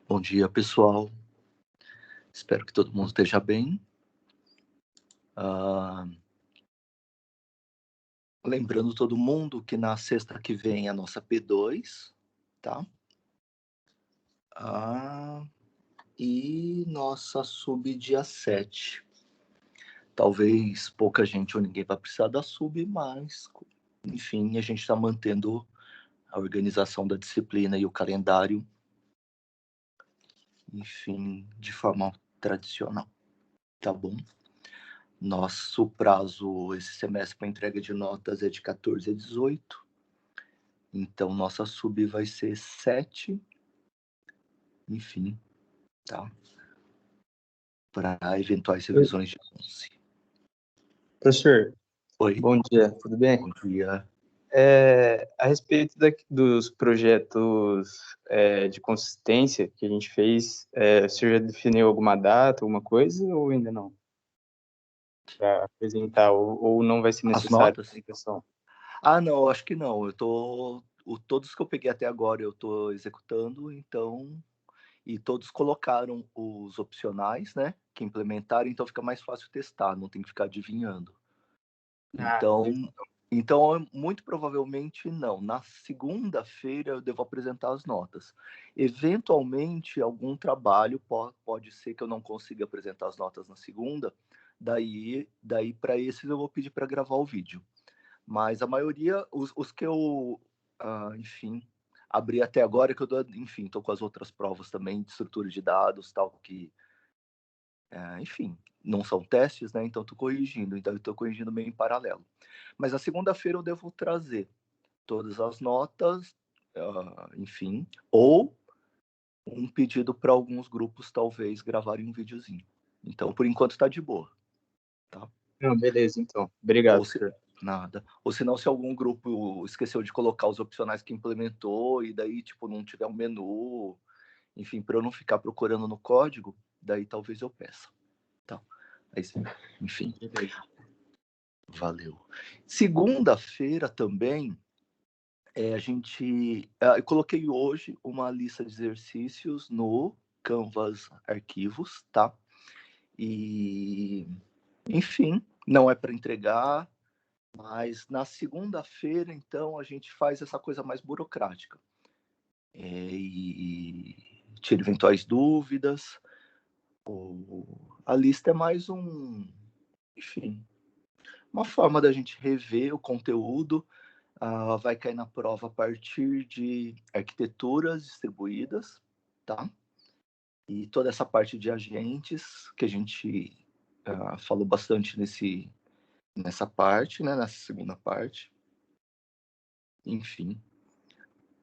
Bom dia, pessoal. Espero que todo mundo esteja bem. Lembrando todo mundo que na sexta que vem é a nossa P2, tá? E nossa sub dia 7. Talvez pouca gente ou ninguém vai precisar da sub, mas, enfim, a gente está mantendo a organização da disciplina e o calendário, enfim, de forma tradicional, tá bom? Nosso prazo esse semestre para entrega de notas é de 14 a 18. Então, nossa sub vai ser 7. Enfim, tá? Para eventuais revisões de 11. Professor, Oi, bom dia, tudo bem? bom dia. A respeito dos projetos de consistência que a gente fez, você já definiu alguma data, alguma coisa, ou ainda não? Para apresentar, ou não vai ser As necessário notas? apresentação? Não, acho que não. Todos que eu peguei até agora eu estou executando, então. E todos colocaram os opcionais, né? Que implementaram, então fica mais fácil testar, não tem que ficar adivinhando. Então, Beleza. muito provavelmente não. Na segunda-feira eu devo apresentar as notas. Eventualmente, algum trabalho pode ser que eu não consiga apresentar as notas na segunda. Daí para esses eu vou pedir para gravar o vídeo. Mas a maioria, os que eu, enfim, abri até agora, que eu enfim, estou com as outras provas também de estrutura de dados, tal, que, enfim, não são testes, né? Então estou corrigindo. Então eu estou corrigindo meio em paralelo. Mas na segunda-feira eu devo trazer todas as notas, enfim, ou um pedido para alguns grupos talvez gravarem um videozinho. Então, por enquanto está de boa, tá? Não, beleza, então. Ou Obrigado, se professor. nada. Ou se não, se algum grupo esqueceu de colocar os opcionais que implementou e daí tipo não tiver um menu, enfim, para eu não ficar procurando no código, daí talvez eu peça, tá? Aí, enfim, Beleza. valeu. Segunda-feira também eu coloquei hoje uma lista de exercícios no Canvas Arquivos, tá? E, enfim, não é para entregar, mas na segunda-feira, então, a gente faz essa coisa mais burocrática. E tira eventuais dúvidas. A lista é mais enfim, uma forma da gente rever o conteúdo. Vai cair na prova a partir de arquiteturas distribuídas, tá? E toda essa parte de agentes, que a gente falou bastante nessa parte, né? Nessa segunda parte. Enfim,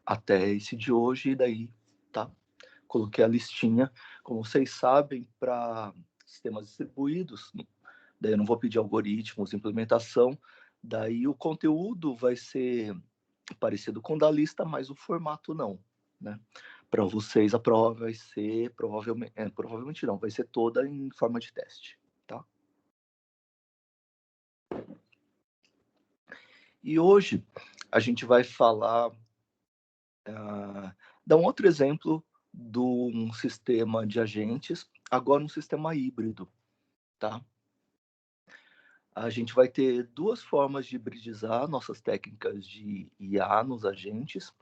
até esse de hoje, e daí, tá? Coloquei a listinha, como vocês sabem, para sistemas distribuídos. Daí eu não vou pedir algoritmos, implementação. Daí o conteúdo vai ser parecido com o da lista, mas o formato não, né? Para vocês a prova vai ser provavelmente não, vai ser toda em forma de teste, tá? E hoje a gente vai falar, dar um outro exemplo de um sistema de agentes, agora um sistema híbrido, tá? A gente vai ter duas formas de hibridizar nossas técnicas de IA nos agentes.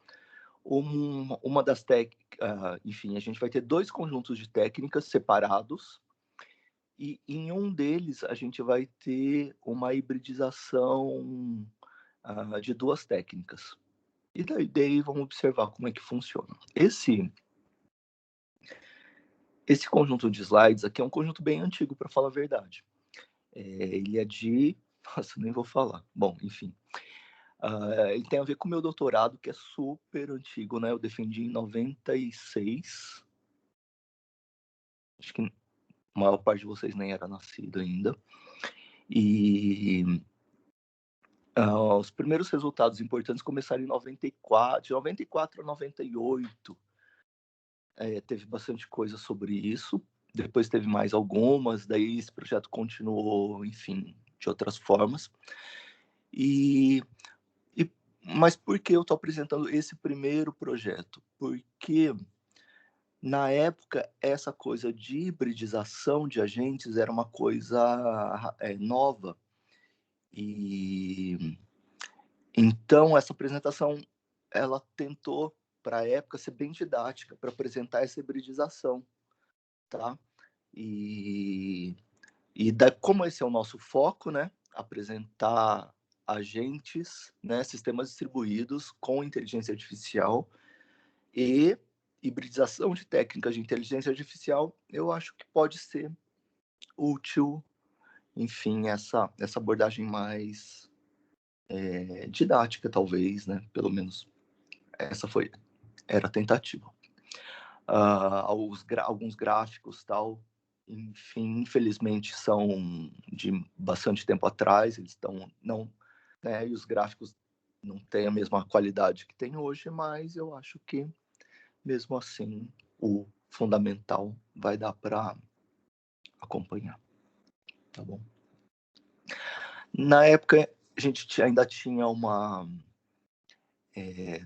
Uma das técnicas, enfim, a gente vai ter dois conjuntos de técnicas separados, e em um deles a gente vai ter uma hibridização de duas técnicas. E daí vamos observar como é que funciona. Esse conjunto de slides aqui é um conjunto bem antigo, para falar a verdade. Ele é de... Nossa, nem vou falar. Bom, enfim. Ele tem a ver com o meu doutorado, que é super antigo, né? Eu defendi em 96. Acho que a maior parte de vocês nem era nascido ainda. E os primeiros resultados importantes começaram em 94. De 94 a 98, teve bastante coisa sobre isso. Depois teve mais algumas, daí esse projeto continuou, enfim, de outras formas. Mas por que eu estou apresentando esse primeiro projeto? Porque Na época, essa coisa de hibridização de agentes era uma coisa nova. E então essa apresentação, ela tentou, para a época, ser bem didática, para apresentar essa hibridização, tá? E como esse é o nosso foco, né? Apresentar agentes, né? Sistemas distribuídos com inteligência artificial e hibridização de técnicas de inteligência artificial, eu acho que pode ser útil, enfim, essa abordagem mais didática, talvez, né? Pelo menos essa era a tentativa. Alguns gráficos, tal, enfim, infelizmente são de bastante tempo atrás, eles estão, não, né? E os gráficos não têm a mesma qualidade que tem hoje, mas eu acho que mesmo assim o fundamental vai dar para acompanhar, tá bom? Na época a gente ainda tinha uma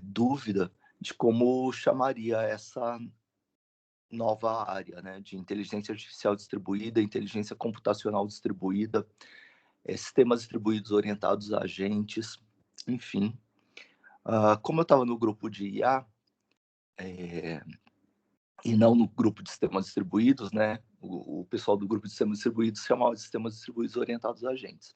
dúvida de como chamaria essa nova área, né, de inteligência artificial distribuída, inteligência computacional distribuída, sistemas distribuídos orientados a agentes, enfim. Como eu estava no grupo de IA, e não no grupo de sistemas distribuídos, né, o pessoal do grupo de sistemas distribuídos chamava de sistemas distribuídos orientados a agentes.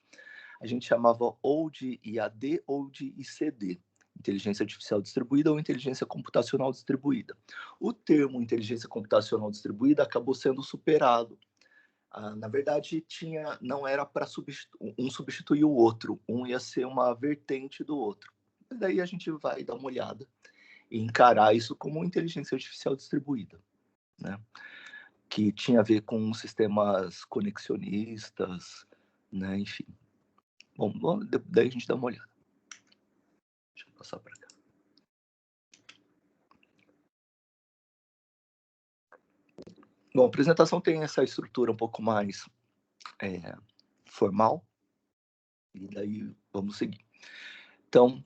A gente chamava ou de IAD ou de ICD, inteligência artificial distribuída ou inteligência computacional distribuída. O termo inteligência computacional distribuída acabou sendo superado. Na verdade, não era para um substituir o outro, um ia ser uma vertente do outro. E daí a gente vai dar uma olhada e encarar isso como inteligência artificial distribuída, né? Que tinha a ver com sistemas conexionistas, né? Enfim. Bom, daí a gente dá uma olhada. Deixa eu passar para cá. Bom, a apresentação tem essa estrutura um pouco mais formal, e daí vamos seguir. Então,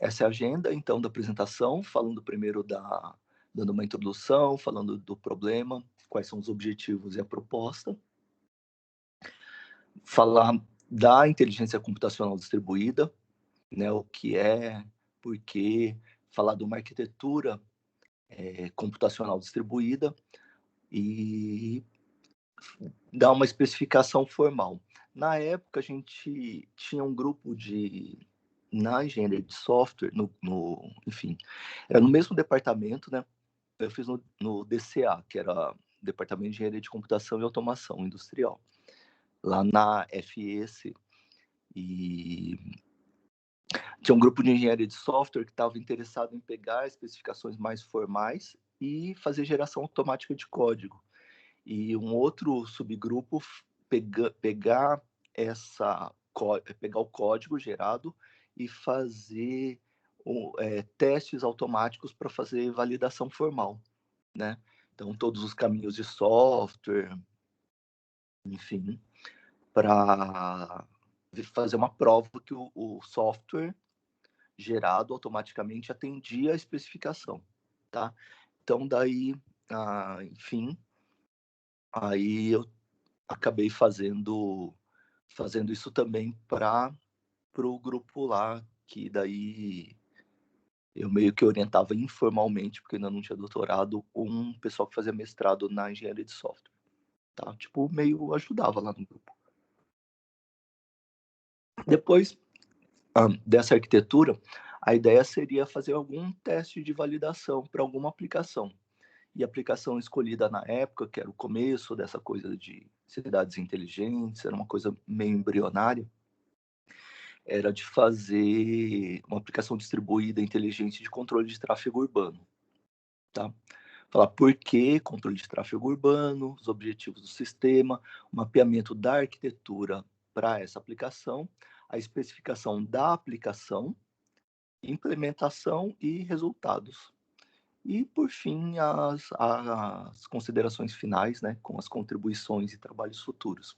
essa é a agenda, então, da apresentação, falando primeiro dando uma introdução, falando do problema, quais são os objetivos e a proposta. Falar da inteligência computacional distribuída, né, o que é, por quê, falar de uma arquitetura computacional distribuída e dar uma especificação formal. Na época, a gente tinha um grupo na engenharia de software, enfim, era no mesmo departamento, né? Eu fiz no DCA, que era Departamento de Engenharia de Computação e Automação Industrial, lá na FES, e tinha um grupo de engenharia de software que estava interessado em pegar especificações mais formais e fazer geração automática de código. E um outro subgrupo pegar o código gerado e fazer testes automáticos para fazer validação formal, né? Então, todos os caminhos de software, enfim, para fazer uma prova que o software gerado automaticamente atendia a especificação, tá? Então, daí, enfim, aí eu acabei fazendo isso também para o grupo lá, que daí eu meio que orientava informalmente, porque ainda não tinha doutorado, um pessoal que fazia mestrado na engenharia de software, tá? Tipo, meio ajudava lá no grupo. Depois dessa arquitetura, a ideia seria fazer algum teste de validação para alguma aplicação. E a aplicação escolhida na época, que era o começo dessa coisa de cidades inteligentes, era uma coisa meio embrionária, era de fazer uma aplicação distribuída inteligente de controle de tráfego urbano, tá? Falar por que controle de tráfego urbano, os objetivos do sistema, o mapeamento da arquitetura para essa aplicação, a especificação da aplicação, implementação e resultados. E, por fim, as considerações finais, né, com as contribuições e trabalhos futuros.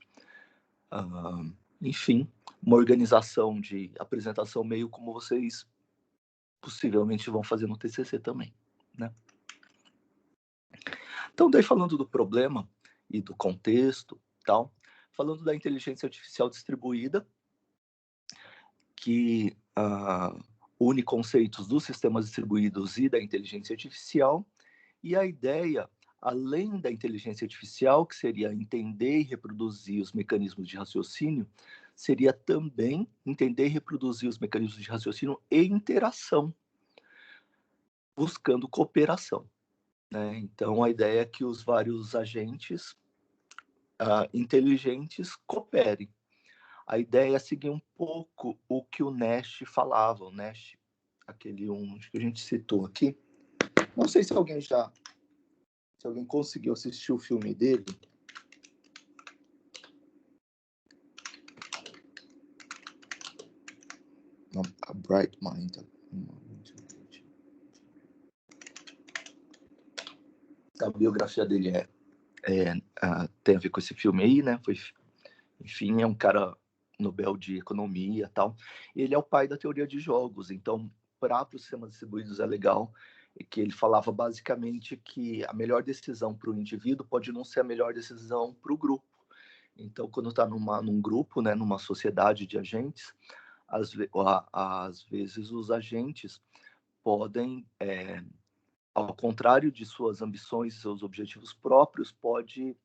Enfim, uma organização de apresentação meio como vocês possivelmente vão fazer no TCC também, né? Então, daí falando do problema e do contexto, tal, falando da inteligência artificial distribuída, que une conceitos dos sistemas distribuídos e da inteligência artificial, e a ideia, além da inteligência artificial, que seria entender e reproduzir os mecanismos de raciocínio, seria também entender e reproduzir os mecanismos de raciocínio e interação, buscando cooperação, né? Então, a ideia é que os vários agentes inteligentes cooperem. A ideia é seguir um pouco o que o Nash falava, o Nash, aquele que a gente citou aqui. Não sei se alguém conseguiu assistir o filme dele. A Bright Mind. A biografia dele tem a ver com esse filme aí, né? Enfim, é um cara Nobel de Economia e tal. Ele é o pai da teoria de jogos, então, para os sistemas distribuídos é legal, que ele falava basicamente que a melhor decisão para o indivíduo pode não ser a melhor decisão para o grupo. Então, quando está num grupo, né, numa sociedade de agentes, às vezes os agentes podem, ao contrário de suas ambições e seus objetivos próprios, pode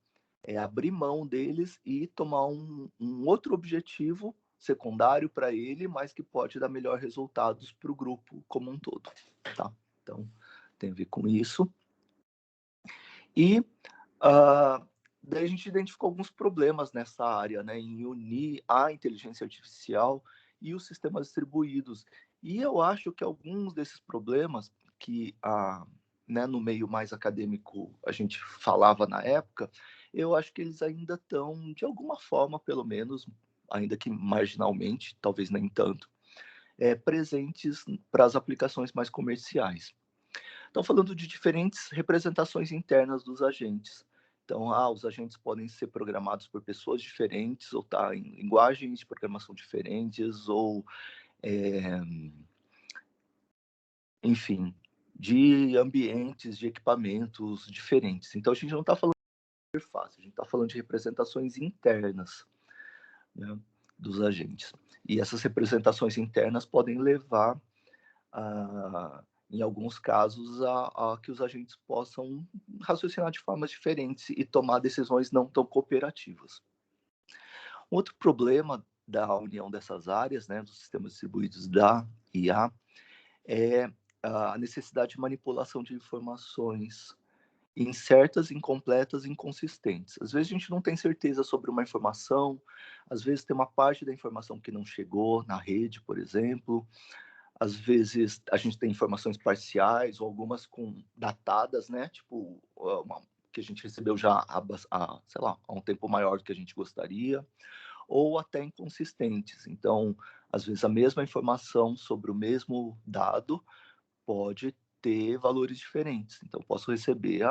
abrir mão deles e tomar um outro objetivo secundário para ele, mas que pode dar melhores resultados para o grupo como um todo, tá? Então, tem a ver com isso. E daí a gente identificou alguns problemas nessa área, né, em unir a inteligência artificial e os sistemas distribuídos. E eu acho que alguns desses problemas que né, no meio mais acadêmico a gente falava na época, eu acho que eles ainda estão, de alguma forma, pelo menos, ainda que marginalmente, talvez nem tanto, presentes para as aplicações mais comerciais. Então, falando de diferentes representações internas dos agentes. Então, os agentes podem ser programados por pessoas diferentes, ou estar em linguagens de programação diferentes, ou, enfim, de ambientes, de equipamentos diferentes. Então, a gente não está falando de interface, a gente está falando de representações internas, né, dos agentes. E essas representações internas podem levar em alguns casos, a que os agentes possam raciocinar de formas diferentes e tomar decisões não tão cooperativas. Outro problema da união dessas áreas, né, dos sistemas distribuídos da IA, é a necessidade de manipulação de informações incertas, incompletas e inconsistentes. Às vezes a gente não tem certeza sobre uma informação, às vezes tem uma parte da informação que não chegou na rede, por exemplo. Às vezes a gente tem informações parciais ou algumas datadas, né? Tipo, que a gente recebeu já sei lá, há um tempo maior do que a gente gostaria, ou até inconsistentes. Então, às vezes a mesma informação sobre o mesmo dado pode ter valores diferentes. Então, posso receber,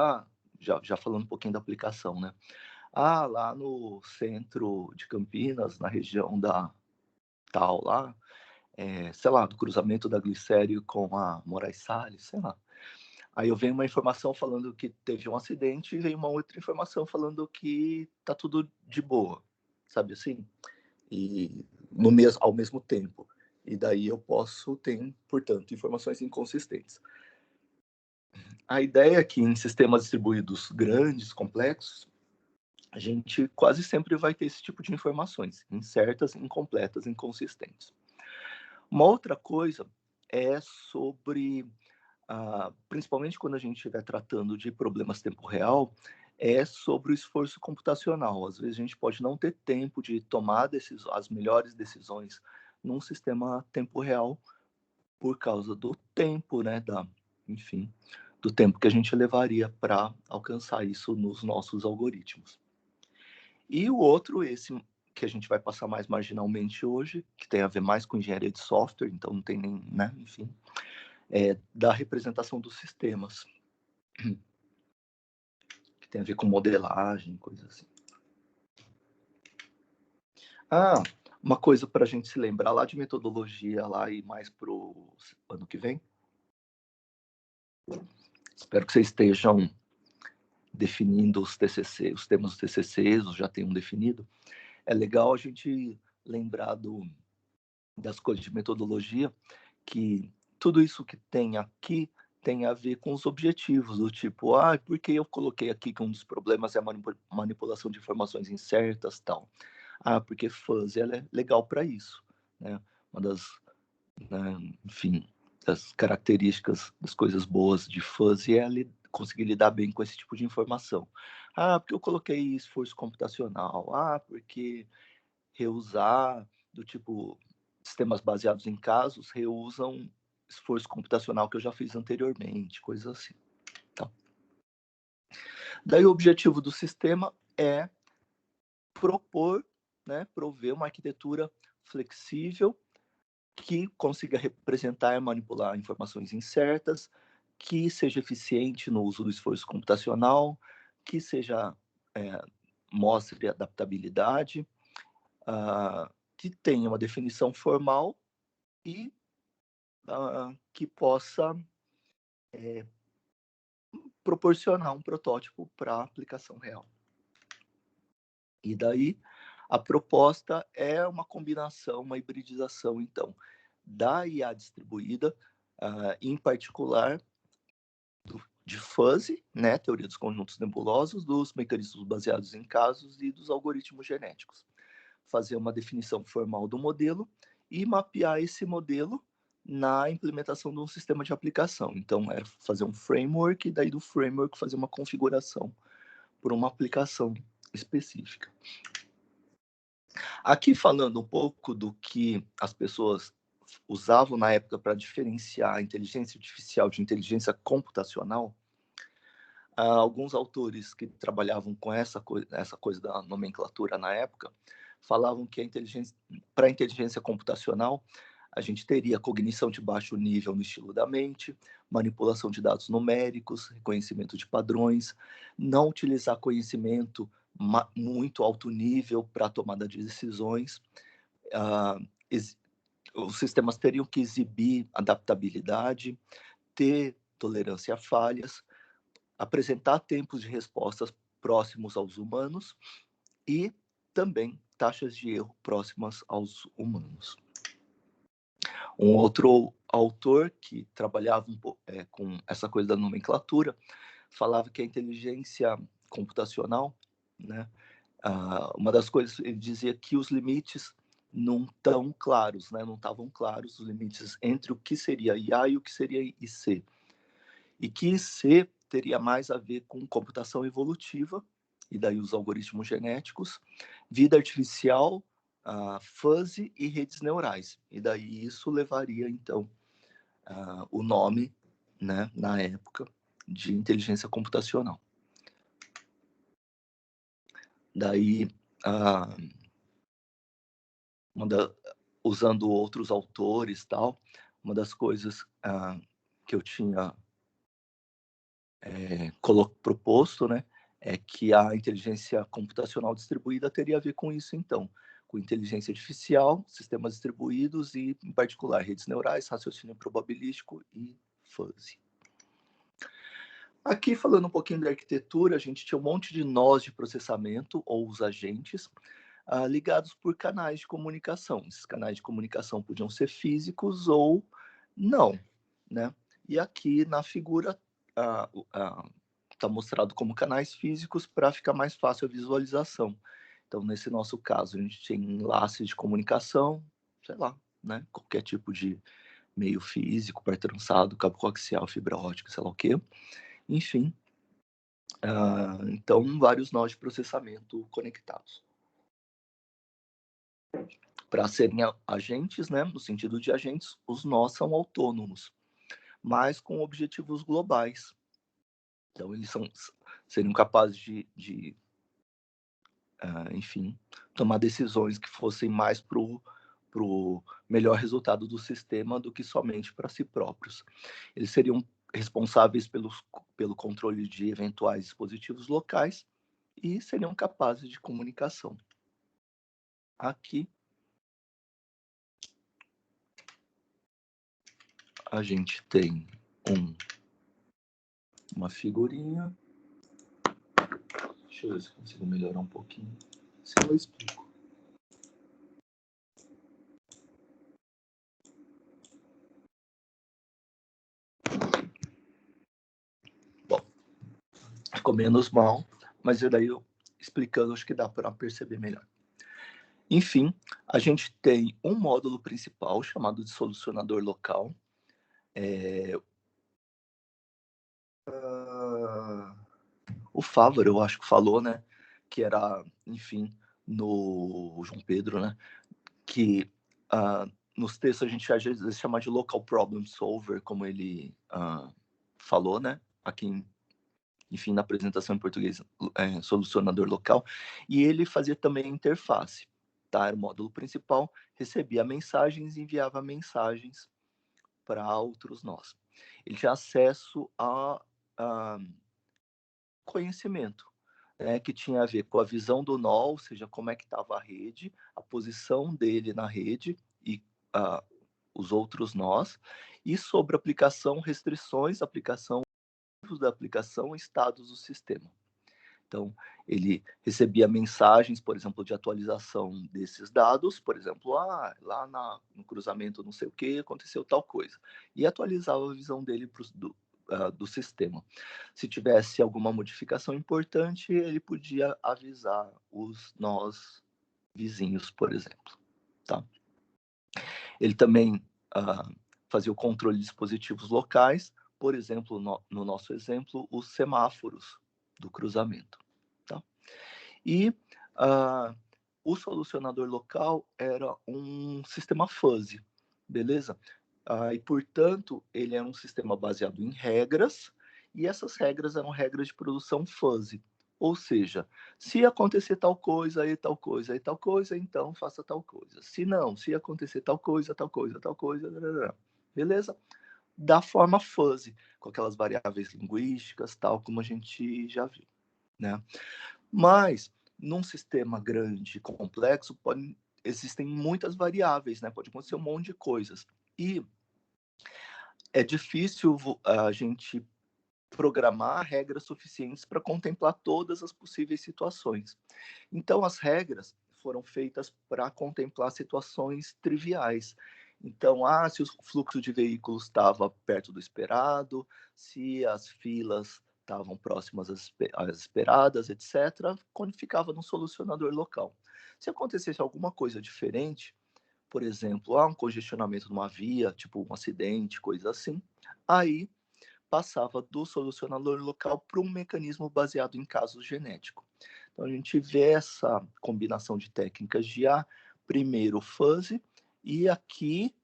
já falando um pouquinho da aplicação, né? Lá no centro de Campinas, na região da tal lá, sei lá, do cruzamento da Glicério com a Moraes Salles, sei lá. Aí eu venho uma informação falando que teve um acidente e vem uma outra informação falando que tá tudo de boa, sabe assim? E ao mesmo tempo. E daí eu posso ter, portanto, informações inconsistentes. A ideia é que em sistemas distribuídos grandes, complexos, a gente quase sempre vai ter esse tipo de informações, incertas, incompletas, inconsistentes. Uma outra coisa é sobre, principalmente quando a gente estiver tratando de problemas tempo real, é sobre o esforço computacional. Às vezes a gente pode não ter tempo de tomar as melhores decisões num sistema tempo real por causa do tempo, né, enfim, do tempo que a gente levaria para alcançar isso nos nossos algoritmos. E o outro, esse que a gente vai passar mais marginalmente hoje, que tem a ver mais com engenharia de software, então não tem nem, né, enfim, da representação dos sistemas, que tem a ver com modelagem, coisas assim. Uma coisa para a gente se lembrar lá de metodologia lá e mais para o ano que vem. Espero que vocês estejam definindo os TCC, os temas dos TCCs, ou já tem um definido, é legal a gente lembrar das coisas de metodologia, que tudo isso que tem aqui tem a ver com os objetivos, do tipo, por que eu coloquei aqui que um dos problemas é a manipulação de informações incertas, tal. Porque fuzzy ela é legal para isso, né? Uma das, né, enfim, das características das coisas boas de fuzzy é conseguir lidar bem com esse tipo de informação. Porque eu coloquei esforço computacional. Porque reusar, do tipo, sistemas baseados em casos reusam esforço computacional que eu já fiz anteriormente, coisas assim. Tá? Daí o objetivo do sistema é propor, né, prover uma arquitetura flexível que consiga representar e manipular informações incertas, que seja eficiente no uso do esforço computacional, que seja mostre adaptabilidade, que tenha uma definição formal e que possa proporcionar um protótipo para aplicação real. E daí, a proposta é uma combinação, uma hibridização, então, da IA distribuída, em particular, de fuzzy, né, teoria dos conjuntos nebulosos, dos mecanismos baseados em casos e dos algoritmos genéticos. Fazer uma definição formal do modelo e mapear esse modelo na implementação de um sistema de aplicação. Então, é fazer um framework e daí do framework fazer uma configuração por uma aplicação específica. Aqui falando um pouco do que as pessoas usavam na época para diferenciar a inteligência artificial de inteligência computacional, alguns autores que trabalhavam com essa coisa da nomenclatura na época falavam que para a inteligência computacional a gente teria cognição de baixo nível no estilo da mente, manipulação de dados numéricos, reconhecimento de padrões, não utilizar conhecimento muito alto nível para a tomada de decisões. Os sistemas teriam que exibir adaptabilidade, ter tolerância a falhas, apresentar tempos de respostas próximos aos humanos e também taxas de erro próximas aos humanos. Um outro autor que trabalhava com essa coisa da nomenclatura falava que a inteligência computacional, né, uma das coisas, ele dizia que os limites não estão claros, né, não estavam claros os limites entre o que seria IA e o que seria IC. E que IC teria mais a ver com computação evolutiva, e daí os algoritmos genéticos, vida artificial, fuzzy e redes neurais. E daí isso levaria, então, o nome, né, na época, de inteligência computacional. Daí, usando outros autores, tal, uma das coisas que eu tinha proposto, né, é que a inteligência computacional distribuída teria a ver com isso, então, com inteligência artificial, sistemas distribuídos e, em particular, redes neurais, raciocínio probabilístico e fuzzy. Aqui, falando um pouquinho da arquitetura, a gente tinha um monte de nós de processamento, ou os agentes, ligados por canais de comunicação. Esses canais de comunicação podiam ser físicos ou não, né? E aqui na figura está mostrado como canais físicos para ficar mais fácil a visualização. Então, nesse nosso caso, a gente tem enlaces de comunicação, sei lá, né? Qualquer tipo de meio físico, par trançado, cabo coaxial, fibra ótica, sei lá o quê. Enfim, então, vários nós de processamento conectados. Para serem agentes, né, no sentido de agentes, os nós são autônomos, mas com objetivos globais. Então, eles seriam capazes de enfim, tomar decisões que fossem mais para o melhor resultado do sistema do que somente para si próprios. Eles seriam responsáveis pelo controle de eventuais dispositivos locais e seriam capazes de comunicação. Aqui, a gente tem uma figurinha. Deixa eu ver se consigo melhorar um pouquinho. Se eu explico. Bom, ficou menos mal, mas daí eu explicando, acho que dá para perceber melhor. Enfim, a gente tem um módulo principal chamado de solucionador local. O Fávaro, eu acho que falou, né, que era, enfim, no João Pedro, né, que nos textos a gente às vezes chama de local problem solver, como ele falou, né, aqui, enfim, na apresentação em português, solucionador local, e ele fazia também interface, tá? Era o módulo principal, recebia mensagens e enviava mensagens para outros nós. Ele tinha acesso a conhecimento, né, que tinha a ver com a visão do nó, ou seja, como é que estava a rede, a posição dele na rede e os outros nós, e sobre aplicação, restrições, aplicação da aplicação, estados do sistema. Então, ele recebia mensagens, por exemplo, de atualização desses dados, por exemplo, lá no cruzamento não sei o que, aconteceu tal coisa, e atualizava a visão dele do sistema. Se tivesse alguma modificação importante, ele podia avisar os nós vizinhos, por exemplo. Tá? Ele também fazia o controle de dispositivos locais, por exemplo, no nosso exemplo, os semáforos do cruzamento. Tá? E o solucionador local era um sistema fuzzy, beleza? E, portanto, ele era um sistema baseado em regras, e essas regras eram regras de produção fuzzy. Ou seja, se acontecer tal coisa, aí tal coisa, aí tal coisa, então faça tal coisa. Se não, se acontecer tal coisa, tal coisa, tal coisa, beleza? Da forma fuzzy, com aquelas variáveis linguísticas, tal como a gente já viu, né? Mas, num sistema grande e complexo, existem muitas variáveis, né? Pode acontecer um monte de coisas. E é difícil a gente programar regras suficientes para contemplar todas as possíveis situações. Então, as regras foram feitas para contemplar situações triviais. Então, se o fluxo de veículos estava perto do esperado, se as filas estavam próximas às esperadas, etc., quando ficava no solucionador local. Se acontecesse alguma coisa diferente, por exemplo, um congestionamento numa via, tipo um acidente, coisa assim, aí passava do solucionador local para um mecanismo baseado em casos genéticos. Então, a gente vê essa combinação de técnicas de primeiro fuzzy, e aqui,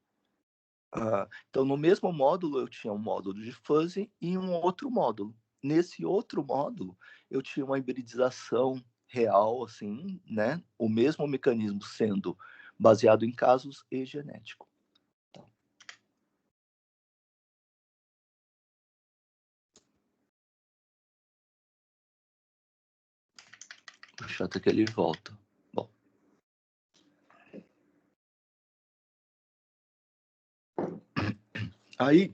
então, no mesmo módulo, eu tinha um módulo de fuzzy e um outro módulo. Nesse outro módulo, eu tinha uma hibridização real, assim, né? O mesmo mecanismo sendo baseado em casos e genético. Tá. Deixa até que ele volta. Bom. Aí,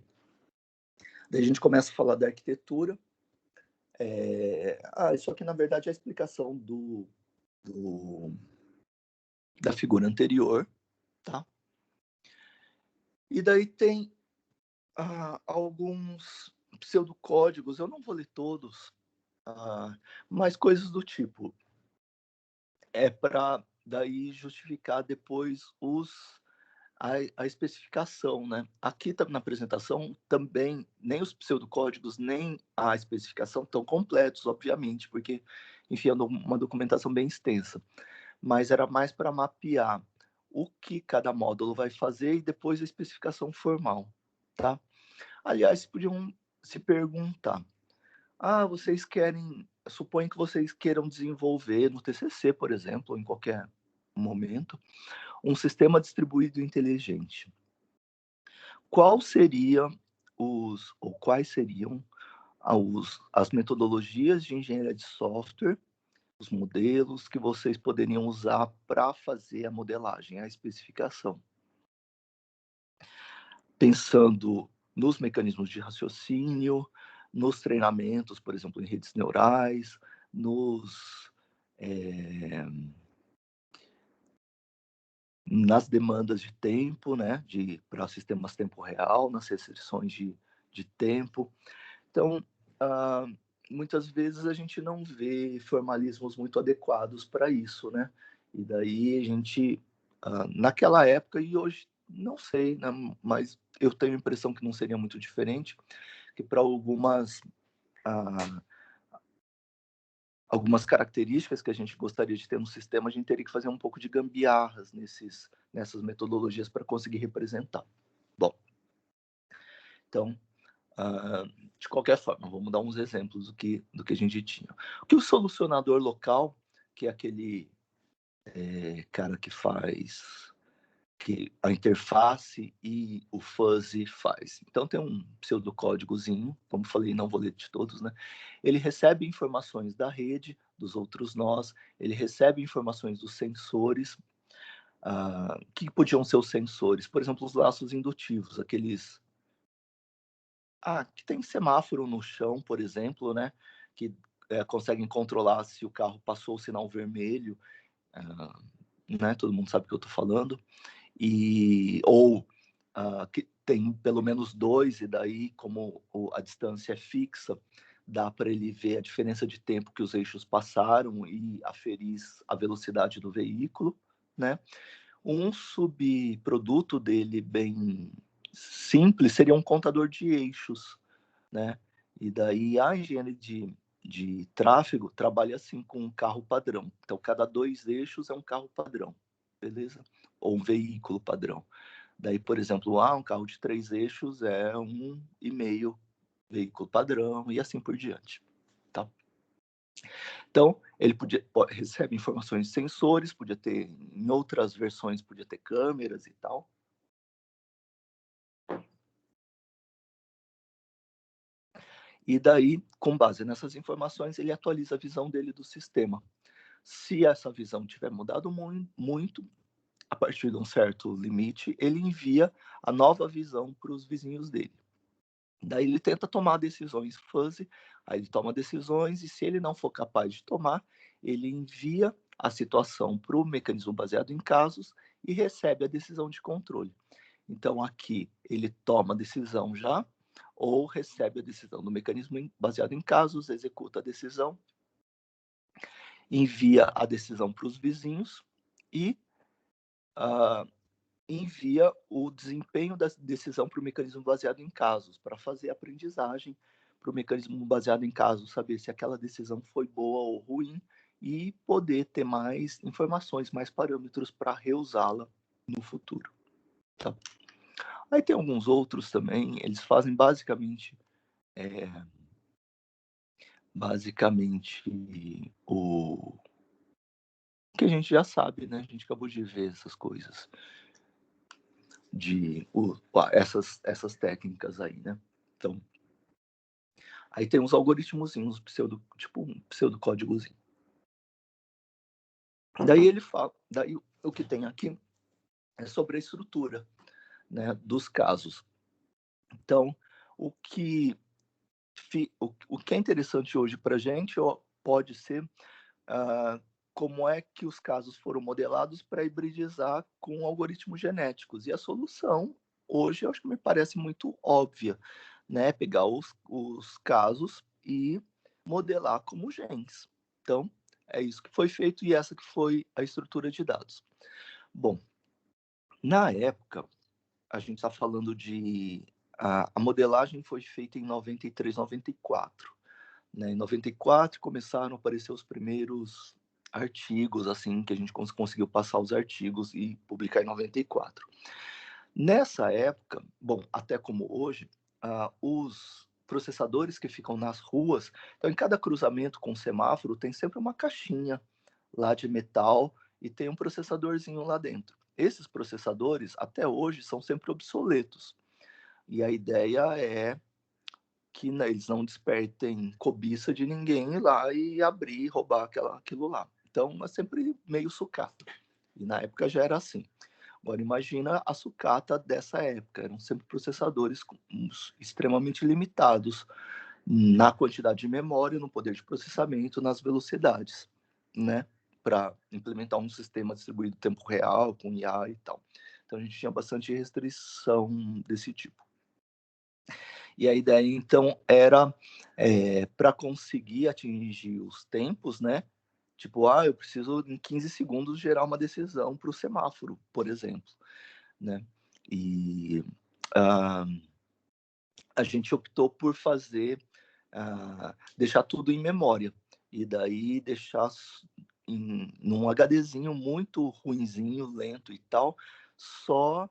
daí a gente começa a falar da arquitetura. Isso aqui, na verdade, é a explicação da figura anterior, tá? E daí tem alguns pseudocódigos, eu não vou ler todos, mas coisas do tipo. É para daí justificar depois a especificação, né? Aqui na apresentação também, nem os pseudocódigos, nem a especificação estão completos, obviamente, porque, enfim, é uma documentação bem extensa. Mas era mais para mapear o que cada módulo vai fazer e depois a especificação formal, tá? Aliás, podiam se perguntar, vocês querem, suponho que vocês queiram desenvolver no TCC, por exemplo, ou em qualquer momento, um sistema distribuído inteligente. Quais seriam as metodologias de engenharia de software, os modelos que vocês poderiam usar para fazer a modelagem, a especificação? Pensando nos mecanismos de raciocínio, nos treinamentos, por exemplo, em redes neurais, nas demandas de tempo, né, para sistemas tempo real, nas restrições de tempo. Então, muitas vezes a gente não vê formalismos muito adequados para isso, né? E daí a gente, naquela época, e hoje não sei, né, mas eu tenho a impressão que não seria muito diferente, que para algumas características que a gente gostaria de ter no sistema, a gente teria que fazer um pouco de gambiarras nessas metodologias para conseguir representar. Bom, então, de qualquer forma, vamos dar uns exemplos do que a gente tinha. O que o solucionador local, que é aquele cara que faz a interface e o fuzzy faz. Então tem um pseudocódigozinho, como falei, não vou ler de todos, né? Ele recebe informações da rede, dos outros nós, ele recebe informações dos sensores, que podiam ser os sensores, por exemplo, os laços indutivos, aqueles que tem semáforo no chão, por exemplo, né? Que conseguem controlar se o carro passou o sinal vermelho, né? Todo mundo sabe o que eu estou falando. Ou que tem pelo menos 2, e daí, como a distância é fixa, dá para ele ver a diferença de tempo que os eixos passaram e aferir a velocidade do veículo, né? Um subproduto dele bem simples seria um contador de eixos, né? E daí a engenharia de tráfego trabalha assim com um carro padrão. Então, cada 2 eixos é um carro padrão, beleza? Ou um veículo padrão. Daí, por exemplo, um carro de 3 eixos é 1,5 veículo padrão e assim por diante, tá? Então, ele recebe informações de sensores, podia ter, em outras versões, podia ter câmeras e tal. E daí, com base nessas informações, ele atualiza a visão dele do sistema. Se essa visão tiver mudado muito, a partir de um certo limite, ele envia a nova visão para os vizinhos dele. Daí ele tenta tomar decisões fuzzy, aí ele toma decisões, e se ele não for capaz de tomar, ele envia a situação para o mecanismo baseado em casos e recebe a decisão de controle. Então, aqui ele toma a decisão já, ou recebe a decisão do mecanismo baseado em casos, executa a decisão, envia a decisão para os vizinhos e envia o desempenho da decisão para o mecanismo baseado em casos, para fazer a aprendizagem para o mecanismo baseado em casos, saber se aquela decisão foi boa ou ruim e poder ter mais informações, mais parâmetros para reusá-la no futuro. Tá? Aí tem alguns outros também, eles fazem basicamente o que a gente já sabe, né? A gente acabou de ver essas coisas, essas técnicas aí, né? Então, aí tem uns algoritmozinhos, tipo um pseudocódigozinho. Daí ele fala, daí o que tem aqui é sobre a estrutura, né, dos casos. Então, o que é interessante hoje para a gente pode ser como é que os casos foram modelados para hibridizar com algoritmos genéticos. E a solução, hoje, eu acho que me parece muito óbvia, né? Pegar os casos e modelar como genes. Então, é isso que foi feito e essa que foi a estrutura de dados. Bom, na época, a gente está falando de... A modelagem foi feita em 93, 94. Né? Em 94 começaram a aparecer os primeiros artigos, assim, que a gente conseguiu passar os artigos e publicar em 94. Nessa época, bom, até como hoje, os processadores que ficam nas ruas, então em cada cruzamento com semáforo tem sempre uma caixinha lá de metal e tem um processadorzinho lá dentro. Esses processadores, até hoje, são sempre obsoletos. E a ideia é que, né, eles não despertem cobiça de ninguém ir lá e abrir e roubar aquilo lá. Então, é sempre meio sucata. E na época já era assim. Agora, imagina a sucata dessa época. Eram sempre processadores extremamente limitados. na quantidade de memória, no poder de processamento, nas velocidades, né? Para implementar um sistema distribuído em tempo real, com IA e tal. Então, a gente tinha bastante restrição desse tipo. E a ideia, então, era para conseguir atingir os tempos, né? Tipo, eu preciso em 15 segundos gerar uma decisão para o semáforo, por exemplo, né? E a gente optou por deixar tudo em memória. E daí deixar num HDzinho muito ruinzinho, lento e tal, só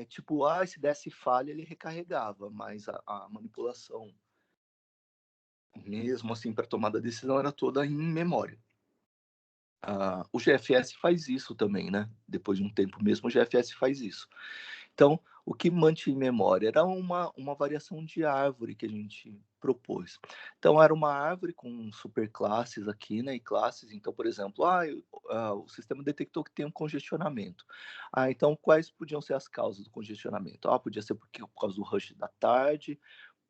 tipo, se desse falha, ele recarregava, mas a manipulação, mesmo assim, para tomar a decisão, era toda em memória. O GFS faz isso também, né? Depois de um tempo mesmo, o GFS faz isso. Então, o que mantinha em memória era uma variação de árvore que a gente propôs. Então, era uma árvore com superclasses aqui, né? E classes. Então, por exemplo, o sistema detectou que tem um congestionamento. Então, quais podiam ser as causas do congestionamento? Podia ser por causa do rush da tarde,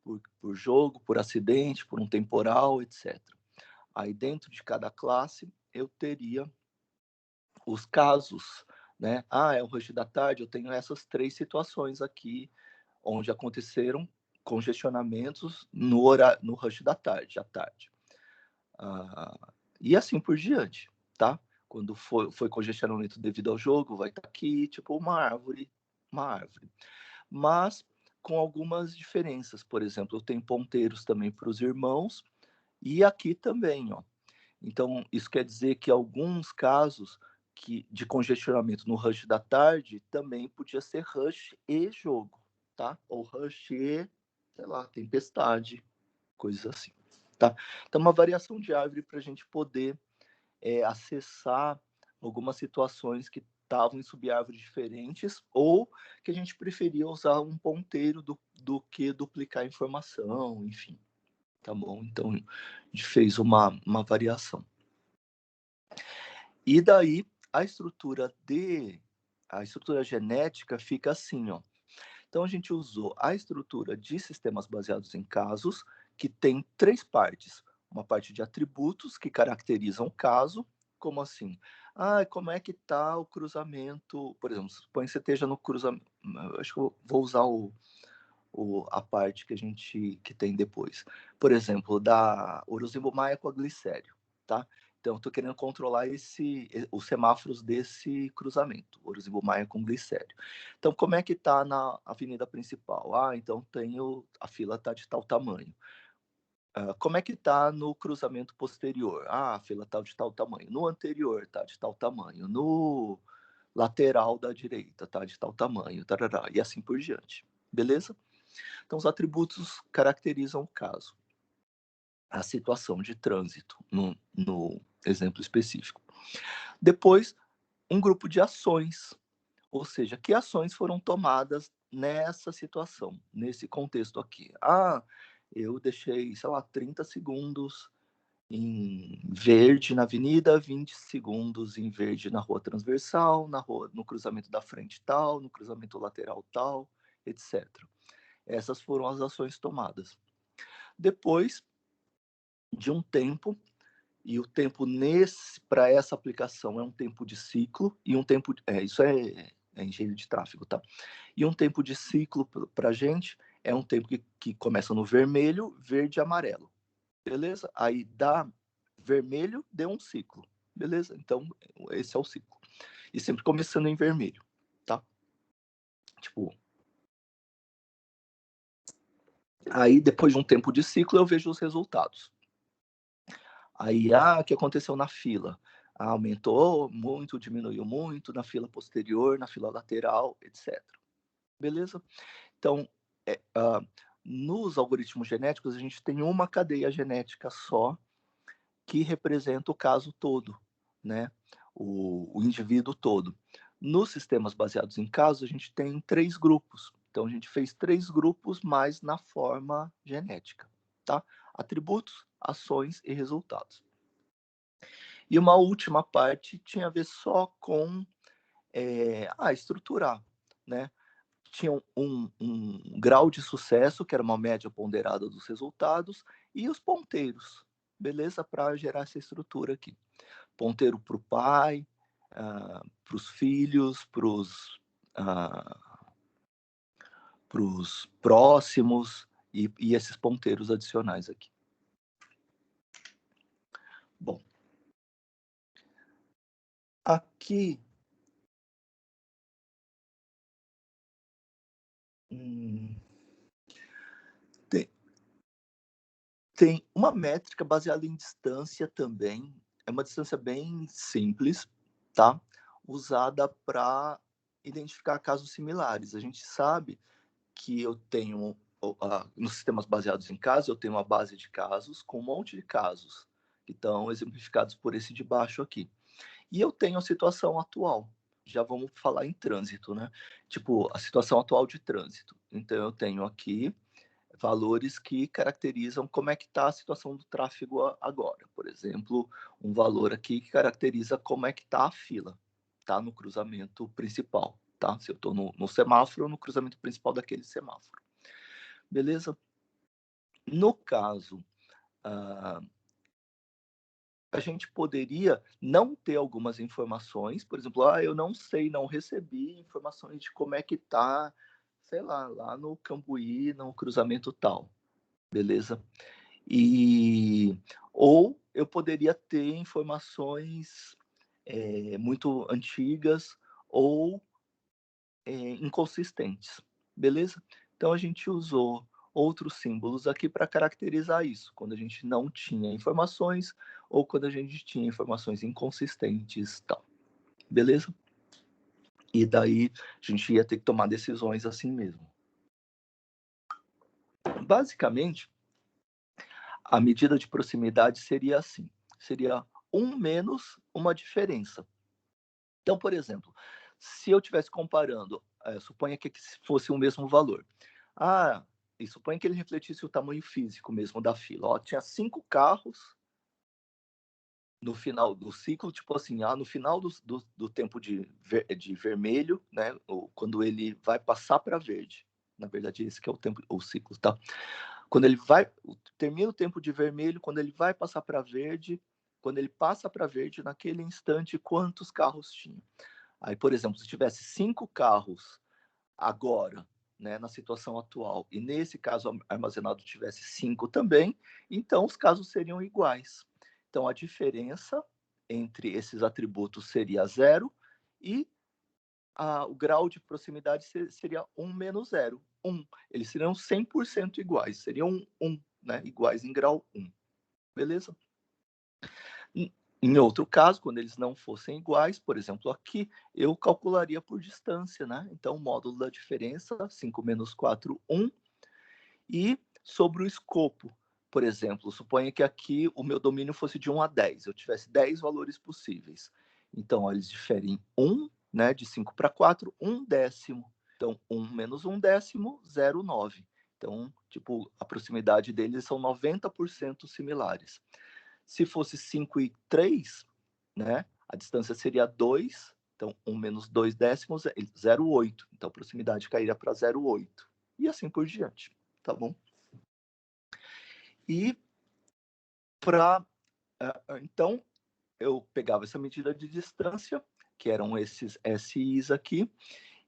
por jogo, por acidente, por um temporal, etc. Aí, dentro de cada classe, eu teria os casos, né? É o rush da tarde, eu tenho essas 3 situações aqui, onde aconteceram congestionamentos no rush da tarde, à tarde. E assim por diante, tá? Quando foi congestionamento devido ao jogo, vai estar aqui, tipo, uma árvore. Mas com algumas diferenças. Por exemplo, eu tenho ponteiros também para os irmãos, e aqui também, ó. Então, isso quer dizer que alguns casos de congestionamento no rush da tarde também podia ser rush e jogo, tá? Ou rush e, sei lá, tempestade, coisas assim, tá? Então, uma variação de árvore para a gente poder acessar algumas situações que estavam em subárvores diferentes, ou que a gente preferia usar um ponteiro do que duplicar a informação, enfim, tá bom? Então, a gente fez uma variação. E daí a estrutura genética fica assim, ó. Então a gente usou a estrutura de sistemas baseados em casos, que tem 3 partes. Uma parte de atributos que caracterizam o caso, como assim? Como é que está o cruzamento? Por exemplo, suponha que você esteja no cruzamento. Acho que eu vou usar a parte que tem depois. Por exemplo, da Uruzimbamaia com a glicério, tá? Então, estou querendo controlar os semáforos desse cruzamento, Uruzimbamaia com glicério. Então, como é que está na avenida principal? Então a fila está de tal tamanho. Como é que está no cruzamento posterior? A fila está de tal tamanho. No anterior está de tal tamanho. No lateral da direita está de tal tamanho. Tarará, e assim por diante. Beleza? Então, os atributos caracterizam o caso, a situação de trânsito, no exemplo específico. Depois, um grupo de ações, ou seja, que ações foram tomadas nessa situação, nesse contexto aqui. Eu deixei, sei lá, 30 segundos em verde na avenida, 20 segundos em verde na rua transversal, no cruzamento da frente tal, no cruzamento lateral tal, etc. Essas foram as ações tomadas. Depois de um tempo, e o tempo para essa aplicação é um tempo de ciclo, e um tempo. Isso é engenharia de tráfego, tá? E um tempo de ciclo para a gente é um tempo que começa no vermelho, verde e amarelo. Beleza? Aí dá vermelho, deu um ciclo. Beleza? Então, esse é o ciclo. E sempre começando em vermelho, tá? Tipo. Aí, depois de um tempo de ciclo, eu vejo os resultados. Aí, o que aconteceu na fila? Aumentou muito, diminuiu muito na fila posterior, na fila lateral, etc. Beleza? Então, nos algoritmos genéticos, a gente tem uma cadeia genética só que representa o caso todo, né? O indivíduo todo. Nos sistemas baseados em casos, a gente tem 3 grupos. Então, a gente fez 3 grupos, mas na forma genética, tá? Atributos, ações e resultados. E uma última parte tinha a ver só com estruturar, né? tinham um grau de sucesso, que era uma média ponderada dos resultados, e os ponteiros, beleza? Para gerar essa estrutura aqui. Ponteiro para o pai, para os filhos, para os próximos, e esses ponteiros adicionais aqui. Bom, aqui tem uma métrica baseada em distância também. É uma distância bem simples, tá? Usada para identificar casos similares. A gente sabe que eu tenho, nos sistemas baseados em casos, eu tenho uma base de casos com um monte de casos que estão exemplificados por esse de baixo aqui. E eu tenho a situação atual. Já vamos falar em trânsito, né? Tipo, a situação atual de trânsito. Então, eu tenho aqui valores que caracterizam como é que está a situação do tráfego agora. Por exemplo, um valor aqui que caracteriza como é que está a fila, tá? No cruzamento principal, tá? Se eu estou no semáforo ou no cruzamento principal daquele semáforo. Beleza? No caso, a gente poderia não ter algumas informações, por exemplo, eu não sei, não recebi informações de como é que está, sei lá no Cambuí, no cruzamento tal, beleza? Ou eu poderia ter informações muito antigas ou inconsistentes, beleza? Então a gente usou outros símbolos aqui para caracterizar isso, quando a gente não tinha informações ou quando a gente tinha informações inconsistentes, tal, beleza? E daí a gente ia ter que tomar decisões assim mesmo. Basicamente, a medida de proximidade seria assim, seria 1 menos uma diferença. Então, por exemplo, se eu estivesse comparando, suponha que fosse o mesmo valor. E suponha que ele refletisse o tamanho físico mesmo da fila. Ó, tinha 5 carros no final do ciclo, tipo assim, no final do tempo de vermelho, né, quando ele vai passar para verde. Na verdade, esse que é o ciclo, tá? Quando ele termina o tempo de vermelho, quando ele vai passar para verde, quando ele passa para verde, naquele instante, quantos carros tinha? Aí, por exemplo, se tivesse 5 carros agora, né, na situação atual, e nesse caso armazenado tivesse 5 também, então os casos seriam iguais. Então, a diferença entre esses atributos seria 0 e o grau de proximidade seria 1 menos 0, 1. Eles seriam 100% iguais, seriam 1, né, iguais em grau 1. Beleza? Em outro caso, quando eles não fossem iguais, por exemplo, aqui, eu calcularia por distância, né? Então, o módulo da diferença, 5 menos 4, 1. E sobre o escopo, por exemplo, suponha que aqui o meu domínio fosse de 1 a 10, eu tivesse 10 valores possíveis. Então, eles diferem 1, né, de 5 para 4, 1 décimo. Então, 1 menos 1 décimo, 0,9. Então, tipo, a proximidade deles são 90% similares. Se fosse 5 e 3, né, a distância seria 2, então 1 menos 2 décimos é 0,8. Então a proximidade cairia para 0,8. E assim por diante, tá bom? E então, eu pegava essa medida de distância, que eram esses SIs aqui,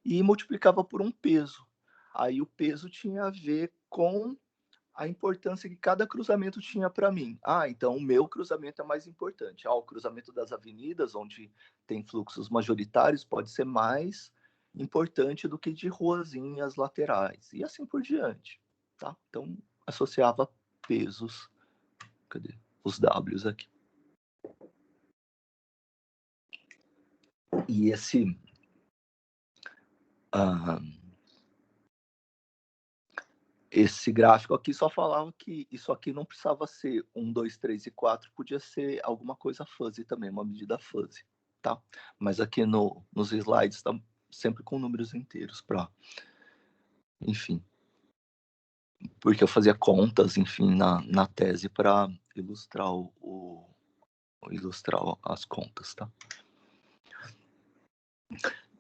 e multiplicava por um peso. Aí o peso tinha a ver com a importância que cada cruzamento tinha para mim. Então o meu cruzamento é mais importante. O cruzamento das avenidas, onde tem fluxos majoritários, pode ser mais importante do que de ruazinhas laterais, e assim por diante. Tá? Então, associava pesos. Cadê? Os Ws aqui. E esse gráfico aqui só falava que isso aqui não precisava ser 1, 2, 3 e 4, podia ser alguma coisa fuzzy também, uma medida fuzzy, tá? Mas aqui nos slides está sempre com números inteiros enfim, porque eu fazia contas, enfim, na tese para ilustrar ilustrar as contas, tá?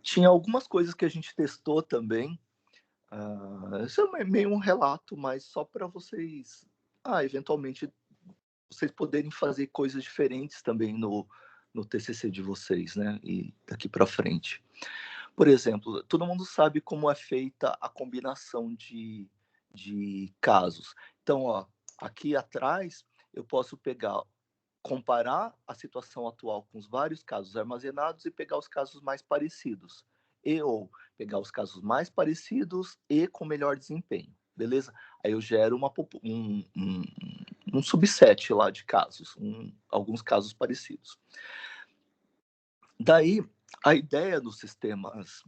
Tinha algumas coisas que a gente testou também Isso é meio um relato, mas só para vocês, eventualmente, vocês poderem fazer coisas diferentes também no TCC de vocês, né? E daqui para frente. Por exemplo, todo mundo sabe como é feita a combinação de casos. Então, ó, aqui atrás, eu posso comparar a situação atual com os vários casos armazenados e pegar os casos mais parecidos. Ou pegar os casos mais parecidos e com melhor desempenho. Beleza? Aí eu gero um subset lá de casos, alguns casos parecidos. Daí, a ideia dos sistemas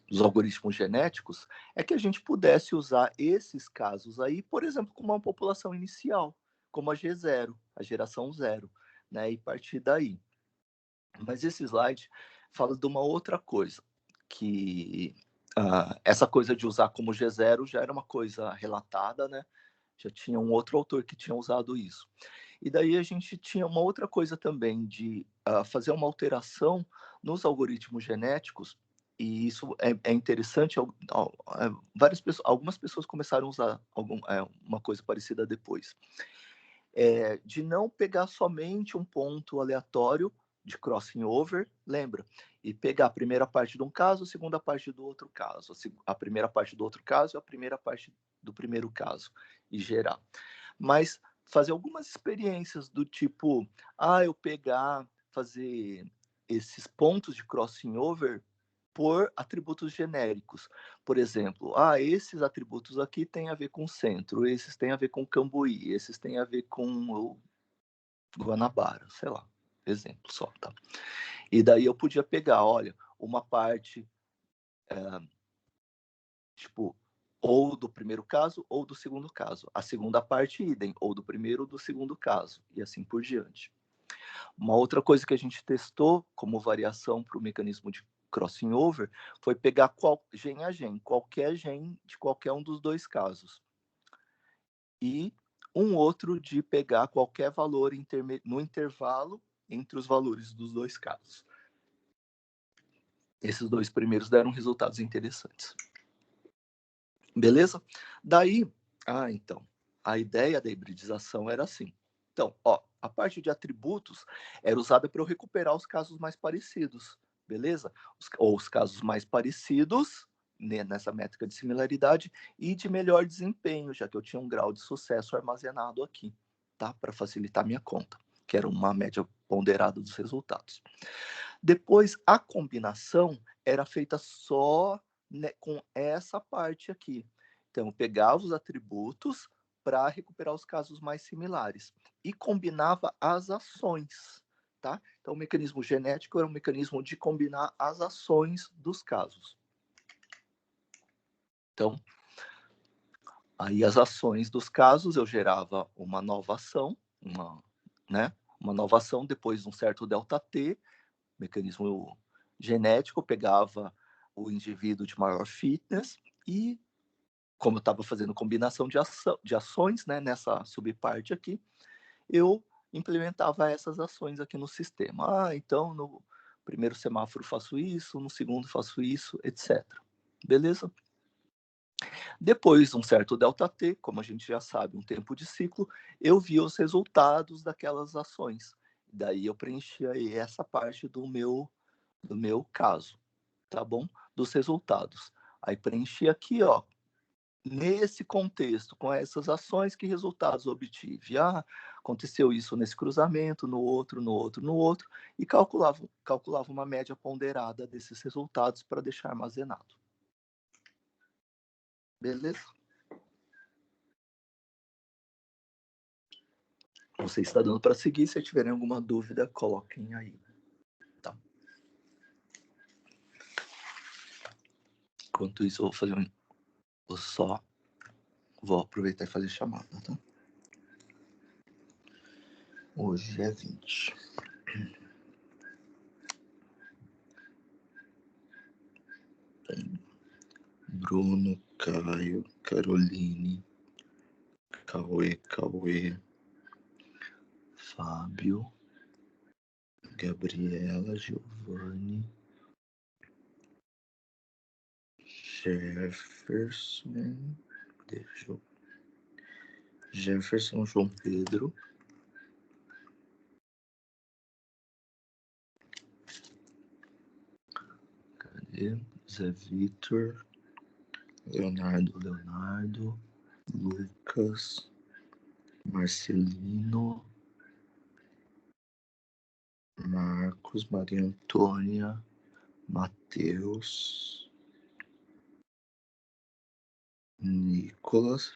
dos algoritmos genéticos é que a gente pudesse usar esses casos aí, por exemplo, como uma população inicial, como a G0, a geração zero, né? E partir daí. Mas esse slide fala de uma outra coisa, que essa coisa de usar como G0 já era uma coisa relatada, né? Já tinha um outro autor que tinha usado isso. E daí a gente tinha uma outra coisa também de fazer uma alteração nos algoritmos genéticos, e isso é interessante. Algumas pessoas começaram a usar uma coisa parecida depois, de não pegar somente um ponto aleatório de crossing over, lembra? E pegar a primeira parte de um caso, a segunda parte do outro caso, a primeira parte do outro caso, a primeira parte do primeiro caso, e gerar. Mas fazer algumas experiências do tipo, eu fazer esses pontos de crossing over por atributos genéricos. Por exemplo, esses atributos aqui têm a ver com centro, esses têm a ver com Cambuí, esses têm a ver com o Guanabara, sei lá, exemplo só, tá? E daí eu podia pegar, olha, uma parte, tipo, ou do primeiro caso ou do segundo caso. A segunda parte, idem, ou do primeiro ou do segundo caso, e assim por diante. Uma outra coisa que a gente testou como variação para o mecanismo de crossing over foi pegar gen a gen, qualquer gen de qualquer um dos dois casos. E um outro de pegar qualquer valor no intervalo entre os valores dos dois casos. Esses dois primeiros deram resultados interessantes. Beleza? Daí, então, a ideia da hibridização era assim. Então, a parte de atributos era usada para eu recuperar os casos mais parecidos, beleza? Ou os casos mais parecidos, né, nessa métrica de similaridade, e de melhor desempenho, já que eu tinha um grau de sucesso armazenado aqui, tá? Para facilitar minha conta, que era uma média ponderada dos resultados. Depois, a combinação era feita só, né, com essa parte aqui. Então, eu pegava os atributos para recuperar os casos mais similares e combinava as ações, tá? Então, o mecanismo genético era um mecanismo de combinar as ações dos casos. Então, aí as ações dos casos, eu gerava uma nova ação, uma nova ação depois de um certo ΔT, mecanismo genético, pegava o indivíduo de maior fitness e, como eu estava fazendo combinação de ações, né, nessa subparte aqui, eu implementava essas ações aqui no sistema. Então, no primeiro semáforo faço isso, no segundo faço isso, etc. Beleza? Depois de um certo ΔT, como a gente já sabe, um tempo de ciclo, eu via os resultados daquelas ações. Daí eu preenchia essa parte do meu caso, tá bom? Dos resultados. Aí preenchi aqui, nesse contexto, com essas ações, que resultados obtive? Aconteceu isso nesse cruzamento, no outro, e calculava uma média ponderada desses resultados para deixar armazenado. Beleza? Não sei se está dando para seguir. Se tiverem alguma dúvida, coloquem aí. Tá? Enquanto isso, vou aproveitar e fazer chamada, tá? Hoje é 20. Bruno, Caio, Caroline, Cauê, Fábio, Gabriela, Giovanni, Jefferson, Jefferson João Pedro, cadê? Zé Vitor, Leonardo, Lucas, Marcelino, Marcos, Maria Antônia, Matheus, Nicolas,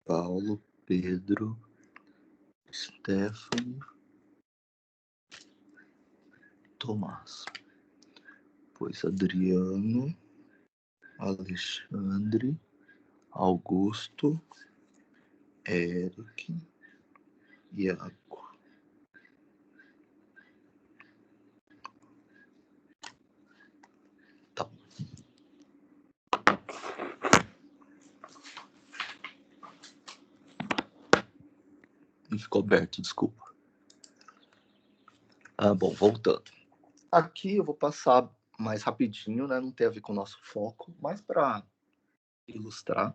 Paulo, Pedro, Stephanie, Tomás, pois Adriano, Alexandre, Augusto, Eric, Iago. Tá. E ficou aberto, desculpa. Bom, voltando. Aqui eu vou passar mais rapidinho, né? Não tem a ver com o nosso foco, mas para ilustrar,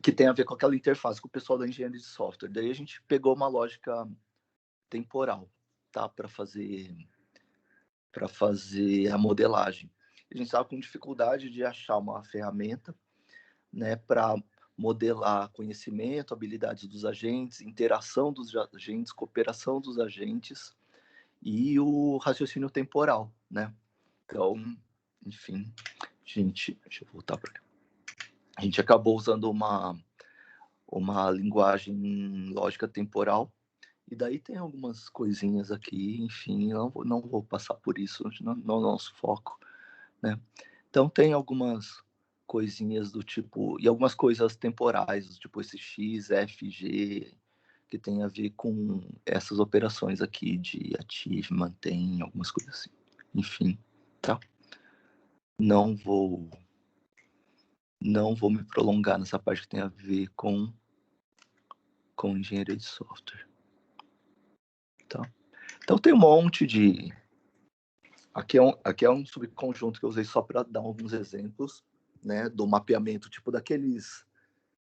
que tem a ver com aquela interface com o pessoal da engenharia de software. Daí a gente pegou uma lógica temporal, tá? Para fazer a modelagem. A gente estava com dificuldade de achar uma ferramenta, né, para modelar conhecimento, habilidades dos agentes, interação dos agentes, cooperação dos agentes e o raciocínio temporal, né? Então, enfim, deixa eu voltar para cá. A gente acabou usando uma linguagem lógica temporal, e daí tem algumas coisinhas aqui, enfim, não vou passar por isso, não é o nosso foco, né? Então tem algumas coisinhas do tipo, e algumas coisas temporais, tipo esse X, F, G, que tem a ver com essas operações aqui de ative, mantém, algumas coisas assim. Enfim, tá? Não vou me prolongar nessa parte que tem a ver com engenharia de software. Tá? Então tem um monte de... Aqui é um subconjunto que eu usei só para dar alguns exemplos, né, do mapeamento, tipo daqueles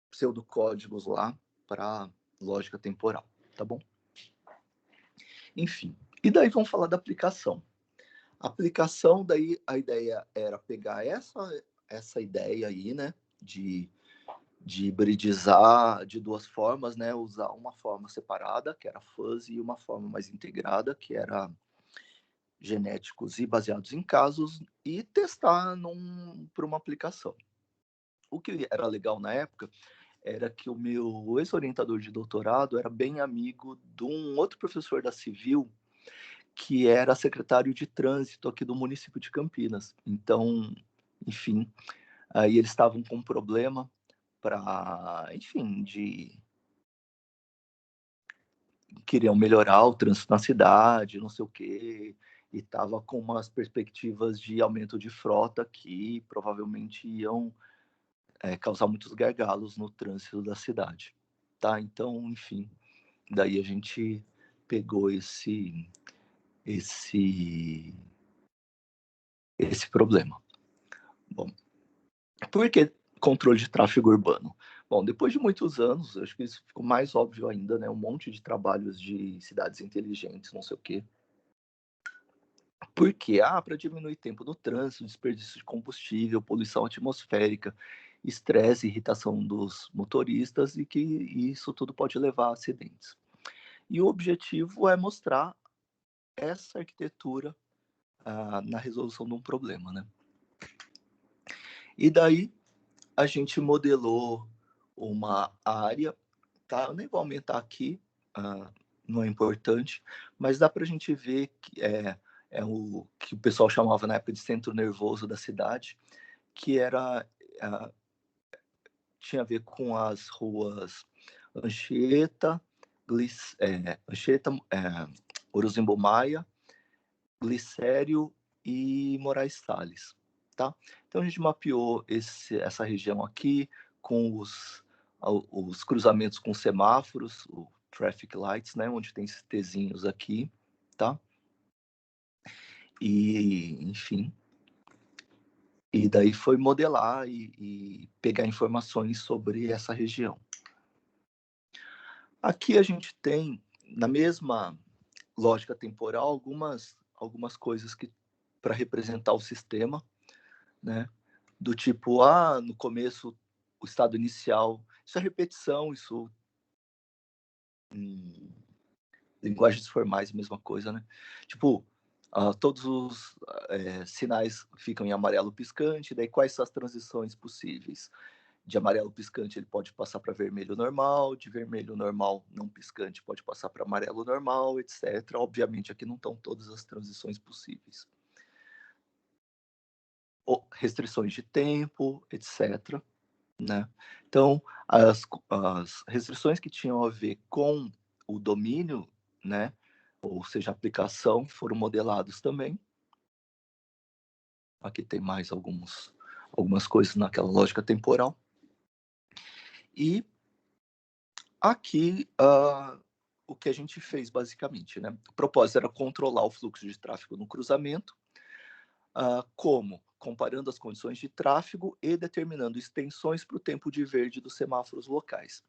pseudocódigos lá para lógica temporal, tá bom? Enfim, e daí vamos falar da aplicação. A aplicação, daí a ideia era pegar essa ideia aí, né, de hibridizar de duas formas, né, usar uma forma separada, que era fuzzy, e uma forma mais integrada, que era genéticos e baseados em casos, e testar para uma aplicação. O que era legal na época era que o meu ex-orientador de doutorado era bem amigo de um outro professor da Civil, que era secretário de trânsito aqui do município de Campinas. Então, enfim, aí eles estavam com um problema para, enfim, queriam melhorar o trânsito na cidade, não sei o quê, e estava com umas perspectivas de aumento de frota que provavelmente iam causar muitos gargalos no trânsito da cidade, tá? Então, enfim, daí a gente pegou esse problema. Bom, por que controle de tráfego urbano? Bom, depois de muitos anos, acho que isso ficou mais óbvio ainda, né? Um monte de trabalhos de cidades inteligentes, não sei o quê. Por quê? Para diminuir tempo no trânsito, desperdício de combustível, poluição atmosférica, estresse, irritação dos motoristas e que isso tudo pode levar a acidentes. E o objetivo é mostrar essa arquitetura na resolução de um problema, né? E daí a gente modelou uma área, tá? Eu nem vou aumentar aqui, não é importante, mas dá para a gente ver que é o que o pessoal chamava na época de centro nervoso da cidade, que era tinha a ver com as ruas Anchieta, Orozimbo Maia, Glicério e Moraes Salles, tá? Então a gente mapeou essa região aqui com os cruzamentos com semáforos, o traffic lights, né, onde tem esses Tzinhos aqui, tá? E, enfim, e daí foi modelar e pegar informações sobre essa região. Aqui a gente tem, na mesma lógica temporal, algumas coisas que para representar o sistema, né? Do tipo, no começo, o estado inicial, isso é repetição, isso em linguagens formais, mesma coisa, né? Tipo, todos os sinais ficam em amarelo piscante, daí quais são as transições possíveis? De amarelo piscante ele pode passar para vermelho normal, de vermelho normal não piscante pode passar para amarelo normal, etc. Obviamente aqui não estão todas as transições possíveis. Restrições de tempo, etc. Né? Então, as restrições que tinham a ver com o domínio, né, ou seja, a aplicação, foram modelados também. Aqui tem mais algumas coisas naquela lógica temporal. E aqui, o que a gente fez, basicamente, né? O propósito era controlar o fluxo de tráfego no cruzamento, como? Comparando as condições de tráfego e determinando extensões para o tempo de verde dos semáforos locais.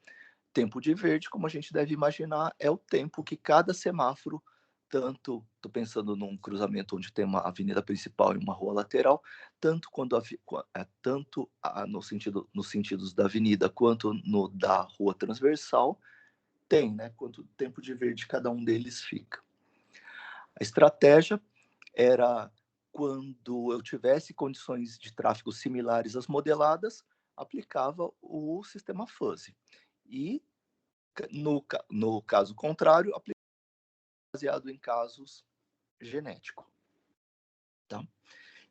Tempo de verde, como a gente deve imaginar, é o tempo que cada semáforo, tanto, estou pensando num cruzamento onde tem uma avenida principal e uma rua lateral, tanto nos sentidos da avenida quanto no da rua transversal, tem, né? Quanto tempo de verde cada um deles fica. A estratégia era, quando eu tivesse condições de tráfego similares às modeladas, aplicava o sistema fuzzy. E, no caso contrário, aplicava baseado em casos genéticos. Tá?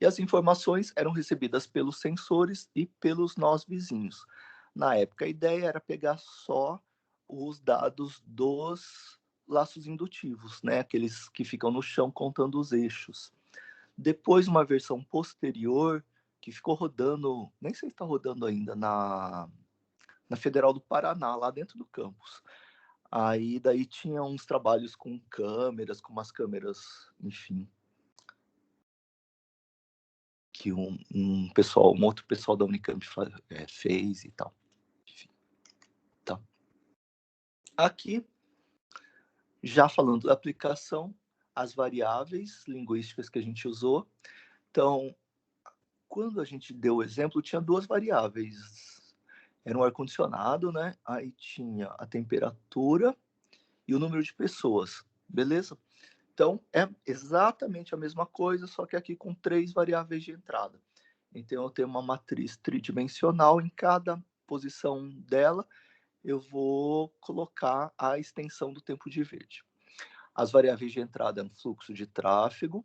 E as informações eram recebidas pelos sensores e pelos nós vizinhos. Na época, a ideia era pegar só os dados dos laços indutivos, né? Aqueles que ficam no chão contando os eixos. Depois, uma versão posterior, que ficou rodando, nem sei se está rodando ainda, na Federal do Paraná, lá dentro do campus. Aí, daí tinha uns trabalhos com câmeras, com umas câmeras, enfim, que um outro pessoal da Unicamp fez e tal. Enfim, tá. Aqui, já falando da aplicação, as variáveis linguísticas que a gente usou. Então, quando a gente deu o exemplo, tinha duas variáveis. Era um ar-condicionado, né? Aí tinha a temperatura e o número de pessoas, beleza? Então, é exatamente a mesma coisa, só que aqui com 3 variáveis de entrada. Então, eu tenho uma matriz tridimensional, em cada posição dela, eu vou colocar a extensão do tempo de verde. As variáveis de entrada são fluxo de tráfego,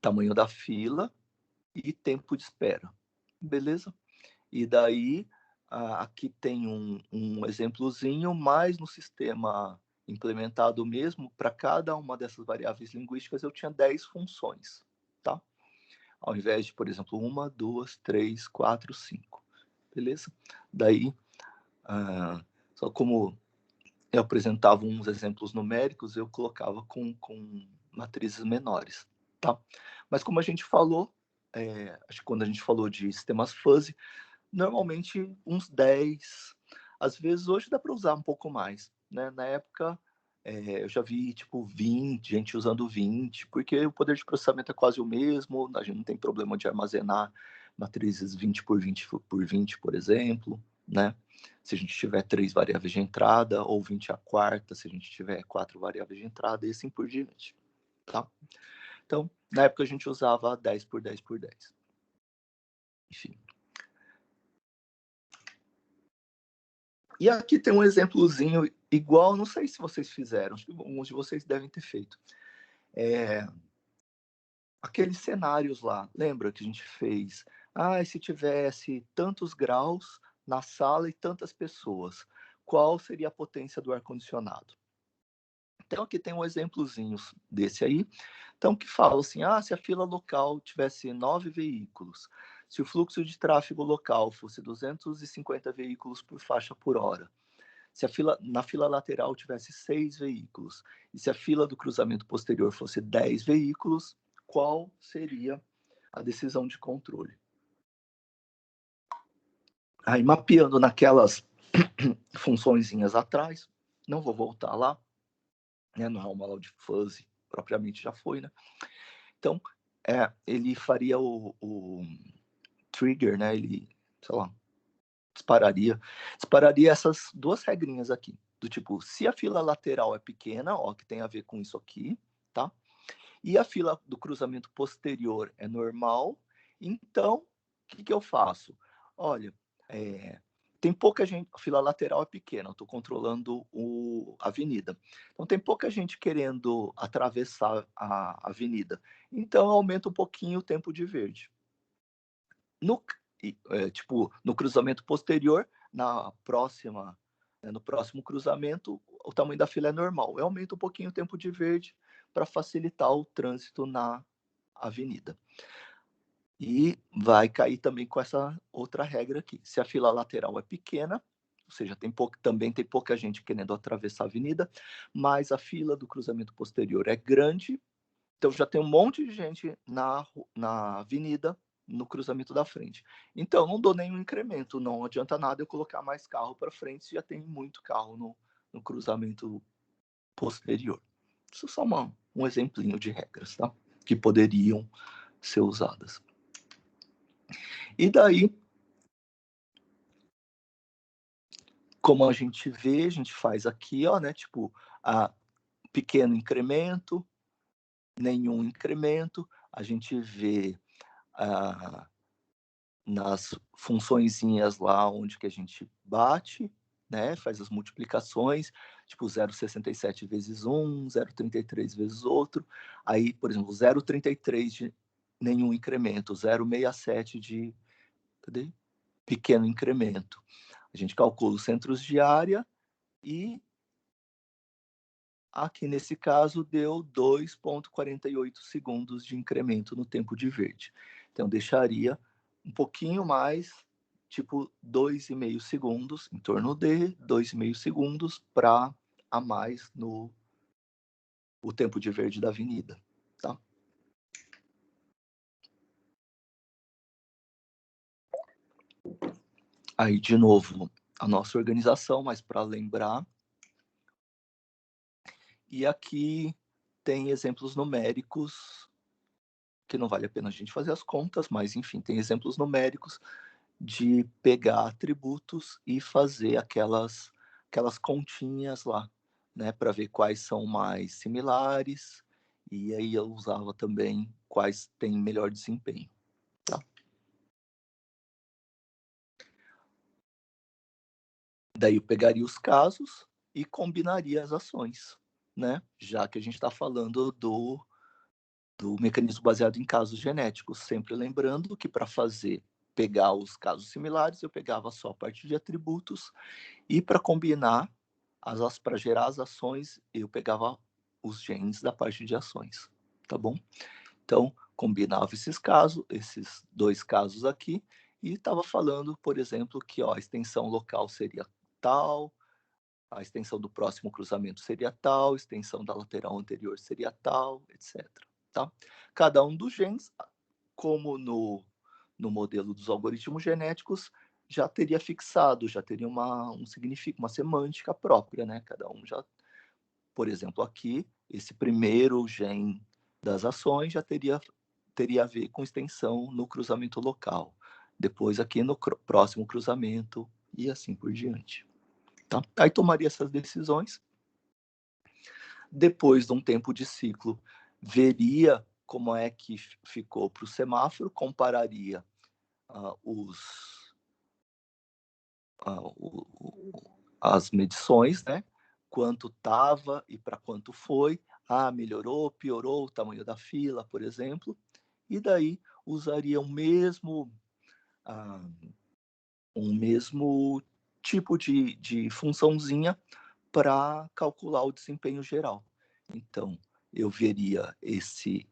tamanho da fila e tempo de espera, beleza? E daí, aqui tem um exemplozinho, mas no sistema implementado mesmo, para cada uma dessas variáveis linguísticas, eu tinha 10 funções, tá? Ao invés de, por exemplo, 1, 2, 3, 4, 5, beleza? Daí, só como eu apresentava uns exemplos numéricos, eu colocava com matrizes menores, tá? Mas como a gente falou, acho que quando a gente falou de sistemas fuzzy, normalmente uns 10, às vezes hoje dá para usar um pouco mais, né? Na época, eu já vi tipo 20, gente usando 20, porque o poder de processamento é quase o mesmo, a gente não tem problema de armazenar matrizes 20 por 20 por 20, por exemplo, né? Se a gente tiver 3 variáveis de entrada, ou 20 a quarta, se a gente tiver 4 variáveis de entrada, e assim por diante, tá? Então, na época a gente usava 10 por 10 por 10. Enfim. E aqui tem um exemplozinho igual, não sei se vocês fizeram, acho que alguns de vocês devem ter feito. Aqueles cenários lá, lembra que a gente fez? Se tivesse tantos graus na sala e tantas pessoas, qual seria a potência do ar-condicionado? Então, aqui tem um exemplozinho desse aí. Então, que fala assim, se a fila local tivesse 9 veículos, se o fluxo de tráfego local fosse 250 veículos por faixa por hora, Se na fila lateral tivesse 6 veículos, e se a fila do cruzamento posterior fosse 10 veículos, qual seria a decisão de controle? Aí, mapeando naquelas funçõezinhas atrás, não vou voltar lá, né? Não é uma aula de fuzzy, propriamente já foi, né? Então, ele faria o trigger, né? Ele, sei lá, dispararia essas duas regrinhas aqui, do tipo, se a fila lateral é pequena, ó, que tem a ver com isso aqui, tá? E a fila do cruzamento posterior é normal, então, o que eu faço? Olha, tem pouca gente, a fila lateral é pequena, eu estou controlando a avenida. Então, tem pouca gente querendo atravessar a avenida. Então, aumenta um pouquinho o tempo de verde. No cruzamento posterior, no próximo cruzamento, o tamanho da fila é normal. Eu aumento um pouquinho o tempo de verde para facilitar o trânsito na avenida. E vai cair também com essa outra regra aqui. Se a fila lateral é pequena, ou seja, também tem pouca gente querendo atravessar a avenida, mas a fila do cruzamento posterior é grande, então já tem um monte de gente na avenida, no cruzamento da frente. Então, não dou nenhum incremento, não adianta nada eu colocar mais carro para frente, se já tem muito carro no cruzamento posterior. Isso é só um exemplinho de regras, tá? Que poderiam ser usadas. E daí, como a gente vê, a gente faz aqui, ó, né? Tipo, pequeno incremento, nenhum incremento. A gente vê nas funçõezinhas lá onde que a gente bate, né? Faz as multiplicações, tipo 0,67 vezes 1, 0,33 vezes outro. Aí, por exemplo, 0,33 de nenhum incremento, 0,67 de pequeno incremento. A gente calcula os centros de área e aqui nesse caso deu 2,48 segundos de incremento no tempo de verde. Então deixaria um pouquinho mais, tipo 2,5 segundos, em torno de 2,5 segundos para a mais no o tempo de verde da avenida, tá? Aí, de novo, a nossa organização, mas para lembrar. E aqui tem exemplos numéricos, que não vale a pena a gente fazer as contas, mas, enfim, tem exemplos numéricos de pegar atributos e fazer aquelas continhas lá, né, para ver quais são mais similares, e aí eu usava também quais têm melhor desempenho, tá? Daí eu pegaria os casos e combinaria as ações, né, já que a gente está falando do mecanismo baseado em casos genéticos, sempre lembrando que para pegar os casos similares, eu pegava só a parte de atributos, e para combinar, para gerar as ações, eu pegava os genes da parte de ações, tá bom? Então, combinava esses dois casos aqui, e estava falando, por exemplo, que a extensão local seria tal, a extensão do próximo cruzamento seria tal, a extensão da lateral anterior seria tal, etc. Tá? Cada um dos genes, como no modelo dos algoritmos genéticos, já teria fixado, já teria um significado, uma semântica própria, né? Cada um já, por exemplo, aqui, esse primeiro gene das ações já teria a ver com extensão no cruzamento local. Depois aqui no próximo cruzamento e assim por diante. Tá? Aí tomaria essas decisões. Depois de um tempo de ciclo, veria como é que ficou para o semáforo, compararia as medições, né? Quanto estava e para quanto foi. Melhorou, piorou o tamanho da fila, por exemplo. E daí usaria o mesmo tipo de funçãozinha para calcular o desempenho geral. Então, eu veria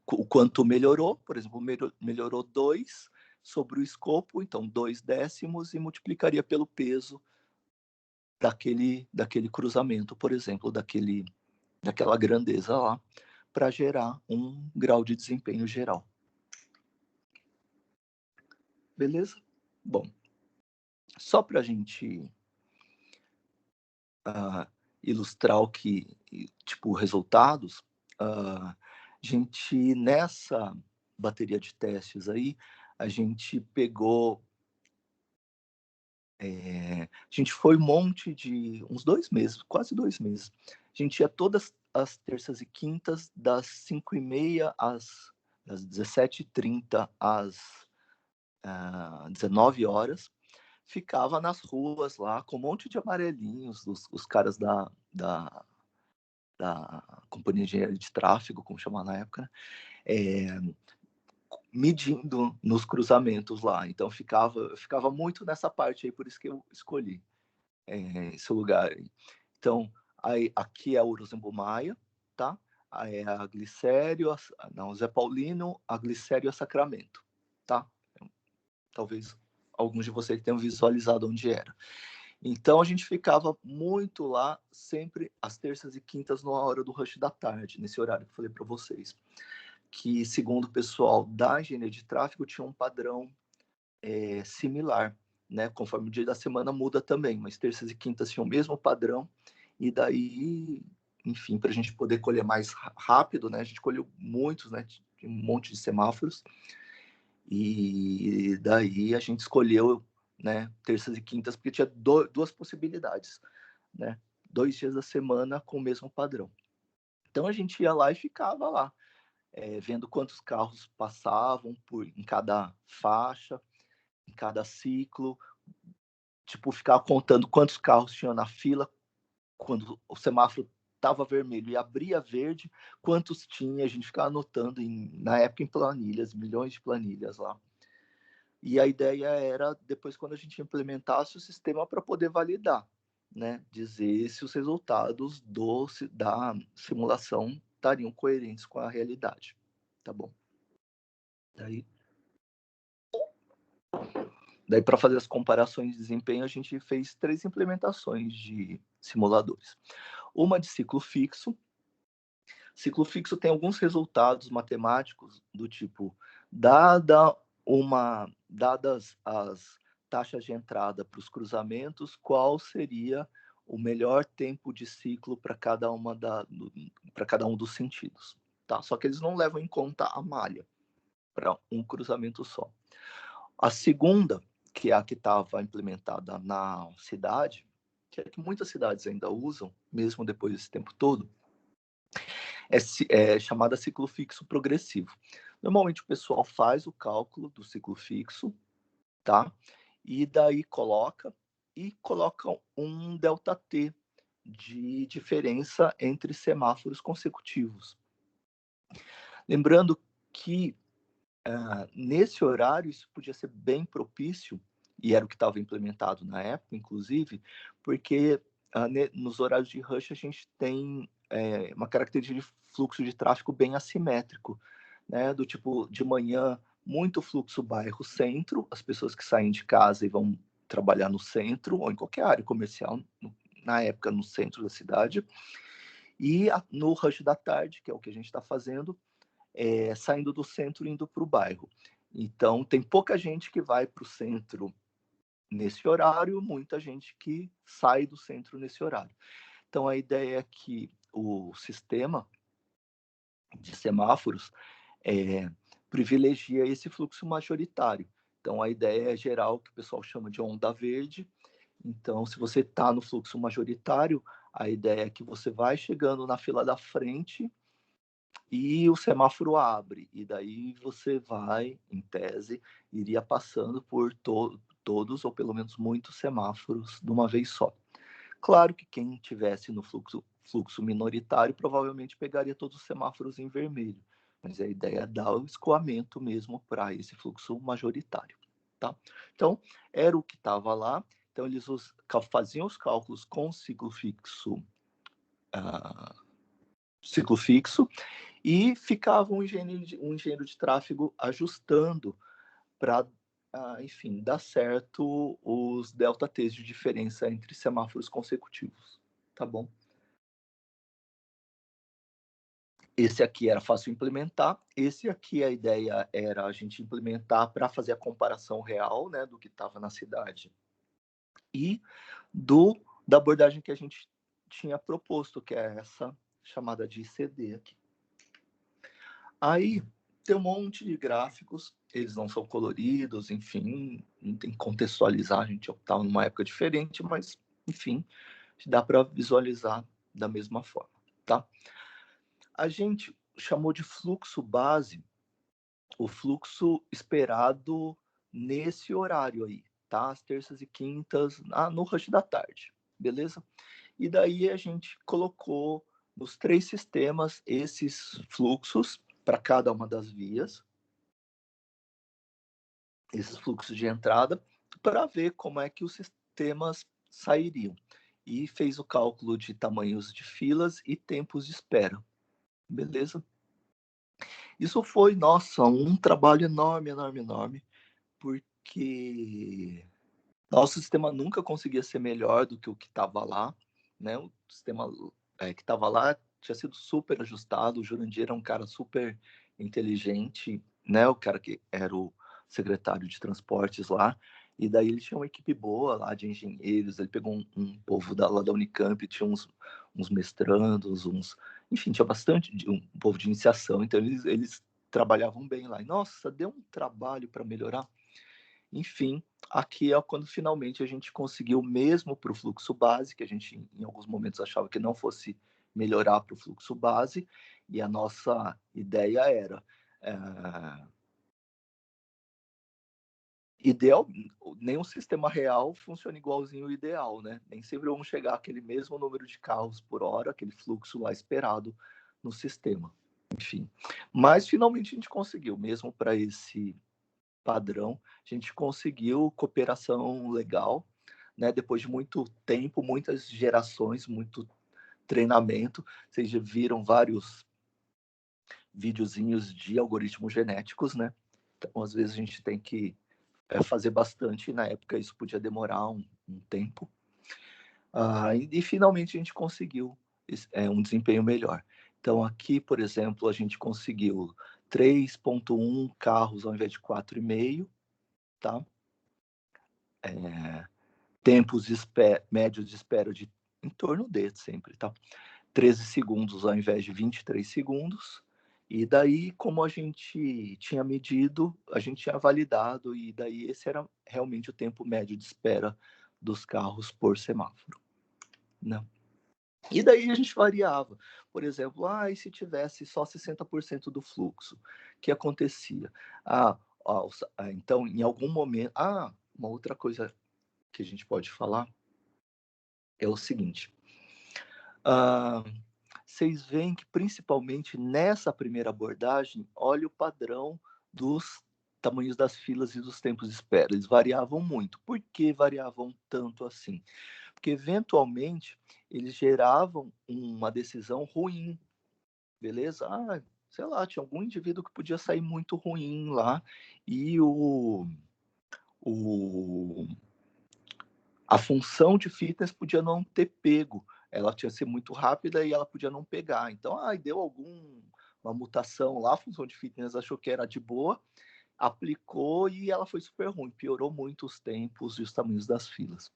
o quanto melhorou, por exemplo, melhorou 2 sobre o escopo, então 2 décimos, e multiplicaria pelo peso daquele cruzamento, por exemplo, daquela grandeza lá, para gerar um grau de desempenho geral. Beleza? Bom, só para a gente ilustrar o que, tipo, resultados, a gente, nessa bateria de testes aí, a gente pegou, a gente foi um monte de, uns 2 meses, quase 2 meses. A gente ia todas as terças e quintas, das 5h30 das 17h30 às 19 horas, ficava nas ruas lá com um monte de amarelinhos, os caras da companhia de engenharia de tráfego, como chamava na época, medindo nos cruzamentos lá. Então ficava muito nessa parte aí, por isso que eu escolhi esse lugar. Então, aí, aqui é o Rosembo Maia, tá? Aí é a Glicério, não, Zé Paulino, a Glicério e a Sacramento, tá? Talvez alguns de vocês tenham visualizado onde era. Então, a gente ficava muito lá, sempre às terças e quintas, na hora do rush da tarde, nesse horário que eu falei para vocês. Que, segundo o pessoal da engenharia de tráfego, tinha um padrão similar, né? Conforme o dia da semana muda também, mas terças e quintas tinham o mesmo padrão, e daí, enfim, para a gente poder colher mais rápido, né? A gente colheu muitos, né? Um monte de semáforos, e daí a gente escolheu, né, terças e quintas, porque tinha duas possibilidades, né? 2 dias da semana com o mesmo padrão. Então a gente ia lá e ficava lá, vendo quantos carros passavam em cada faixa, em cada ciclo, tipo, ficava contando quantos carros tinham na fila, quando o semáforo estava vermelho e abria verde, quantos tinha, a gente ficava anotando, na época, em planilhas, milhões de planilhas lá. E a ideia era, depois, quando a gente implementasse o sistema, para poder validar, né? Dizer se os resultados da simulação estariam coerentes com a realidade. Tá bom? Daí, para fazer as comparações de desempenho, a gente fez 3 implementações de simuladores. Uma de ciclo fixo. Ciclo fixo tem alguns resultados matemáticos do tipo, dadas as taxas de entrada para os cruzamentos, qual seria o melhor tempo de ciclo para cada um dos sentidos. Tá? Só que eles não levam em conta a malha para um cruzamento só. A segunda, que é a que estava implementada na cidade, que é que muitas cidades ainda usam, mesmo depois desse tempo todo, é chamada ciclo fixo progressivo. Normalmente o pessoal faz o cálculo do ciclo fixo, tá? E daí coloca um ΔT de diferença entre semáforos consecutivos. Lembrando que nesse horário isso podia ser bem propício, e era o que estava implementado na época, inclusive, porque nos horários de rush a gente tem uma característica de fluxo de tráfego bem assimétrico, né? Do tipo, de manhã, muito fluxo bairro-centro, as pessoas que saem de casa e vão trabalhar no centro, ou em qualquer área comercial, na época no centro da cidade, e no rush da tarde, que é o que a gente está fazendo, saindo do centro e indo para o bairro. Então, tem pouca gente que vai para o centro nesse horário, muita gente que sai do centro nesse horário. Então, a ideia é que o sistema de semáforos privilegia esse fluxo majoritário. Então, a ideia é geral, que o pessoal chama de onda verde. Então, se você está no fluxo majoritário, a ideia é que você vai chegando na fila da frente e o semáforo abre, e daí você vai, em tese, iria passando por todos, ou pelo menos muitos semáforos de uma vez só. Claro que quem tivesse no fluxo minoritário provavelmente pegaria todos os semáforos em vermelho, mas a ideia é dar o escoamento mesmo para esse fluxo majoritário. Tá? Então, era o que estava lá. Então, eles faziam os cálculos com ciclo fixo, e ficava um engenheiro de tráfego ajustando para enfim, dar certo os ΔTs de diferença entre semáforos consecutivos, tá bom? Esse aqui era fácil implementar, esse aqui a ideia era a gente implementar para fazer a comparação real, né, do que estava na cidade e da abordagem que a gente tinha proposto, que é essa chamada de ICD aqui. Aí tem um monte de gráficos, eles não são coloridos, enfim, não tem que contextualizar, a gente estava numa época diferente, mas, enfim, dá para visualizar da mesma forma, tá? A gente chamou de fluxo base o fluxo esperado nesse horário aí, tá? Às terças e quintas, no rush da tarde, beleza? E daí a gente colocou nos 3 sistemas esses fluxos para cada uma das vias, esses fluxos de entrada, para ver como é que os sistemas sairiam. E fez o cálculo de tamanhos de filas e tempos de espera, beleza? Isso foi, nossa, um trabalho enorme, enorme, enorme, porque nosso sistema nunca conseguia ser melhor do que o que estava lá, né? O sistema que estava lá tinha sido super ajustado. O Jurandir era um cara super inteligente, né? O cara que era o secretário de transportes lá. E daí ele tinha uma equipe boa lá de engenheiros. Ele pegou um povo lá da Unicamp, tinha uns mestrandos, enfim, tinha bastante um povo de iniciação. Então eles trabalhavam bem lá. E, nossa, deu um trabalho para melhorar. Enfim, aqui é quando finalmente a gente conseguiu, mesmo para o fluxo base, que a gente em alguns momentos achava que não fosse melhorar para o fluxo base, e a nossa ideia era ideal, nenhum sistema real funciona igualzinho ao ideal, né? Nem sempre vamos chegar àquele mesmo número de carros por hora, aquele fluxo lá esperado no sistema. Enfim, mas finalmente a gente conseguiu, mesmo para esse padrão, a gente conseguiu cooperação legal, né? Depois de muito tempo, muitas gerações, muito treinamento. Vocês já viram vários videozinhos de algoritmos genéticos, né? Então, às vezes a gente tem que fazer bastante. Na época, isso podia demorar um tempo. E finalmente a gente conseguiu um desempenho melhor. Então, aqui, por exemplo, a gente conseguiu 3,1 carros ao invés de 4,5, tá? Tempos médios de espera de em torno de sempre, tá? 13 segundos ao invés de 23 segundos. E daí, como a gente tinha medido, a gente tinha validado, e daí esse era realmente o tempo médio de espera dos carros por semáforo, né? E daí a gente variava. Por exemplo, e se tivesse só 60% do fluxo, o que acontecia? Então, em algum momento... uma outra coisa que a gente pode falar é o seguinte. Vocês veem que, principalmente nessa primeira abordagem, olha o padrão dos tamanhos das filas e dos tempos de espera. Eles variavam muito. Por que variavam tanto assim? Porque, eventualmente, eles geravam uma decisão ruim, beleza? Sei lá, tinha algum indivíduo que podia sair muito ruim lá e a função de fitness podia não ter pego. Ela tinha que ser muito rápida e ela podia não pegar. Então, deu uma mutação lá, a função de fitness achou que era de boa, aplicou e ela foi super ruim, piorou muito os tempos e os tamanhos das filas.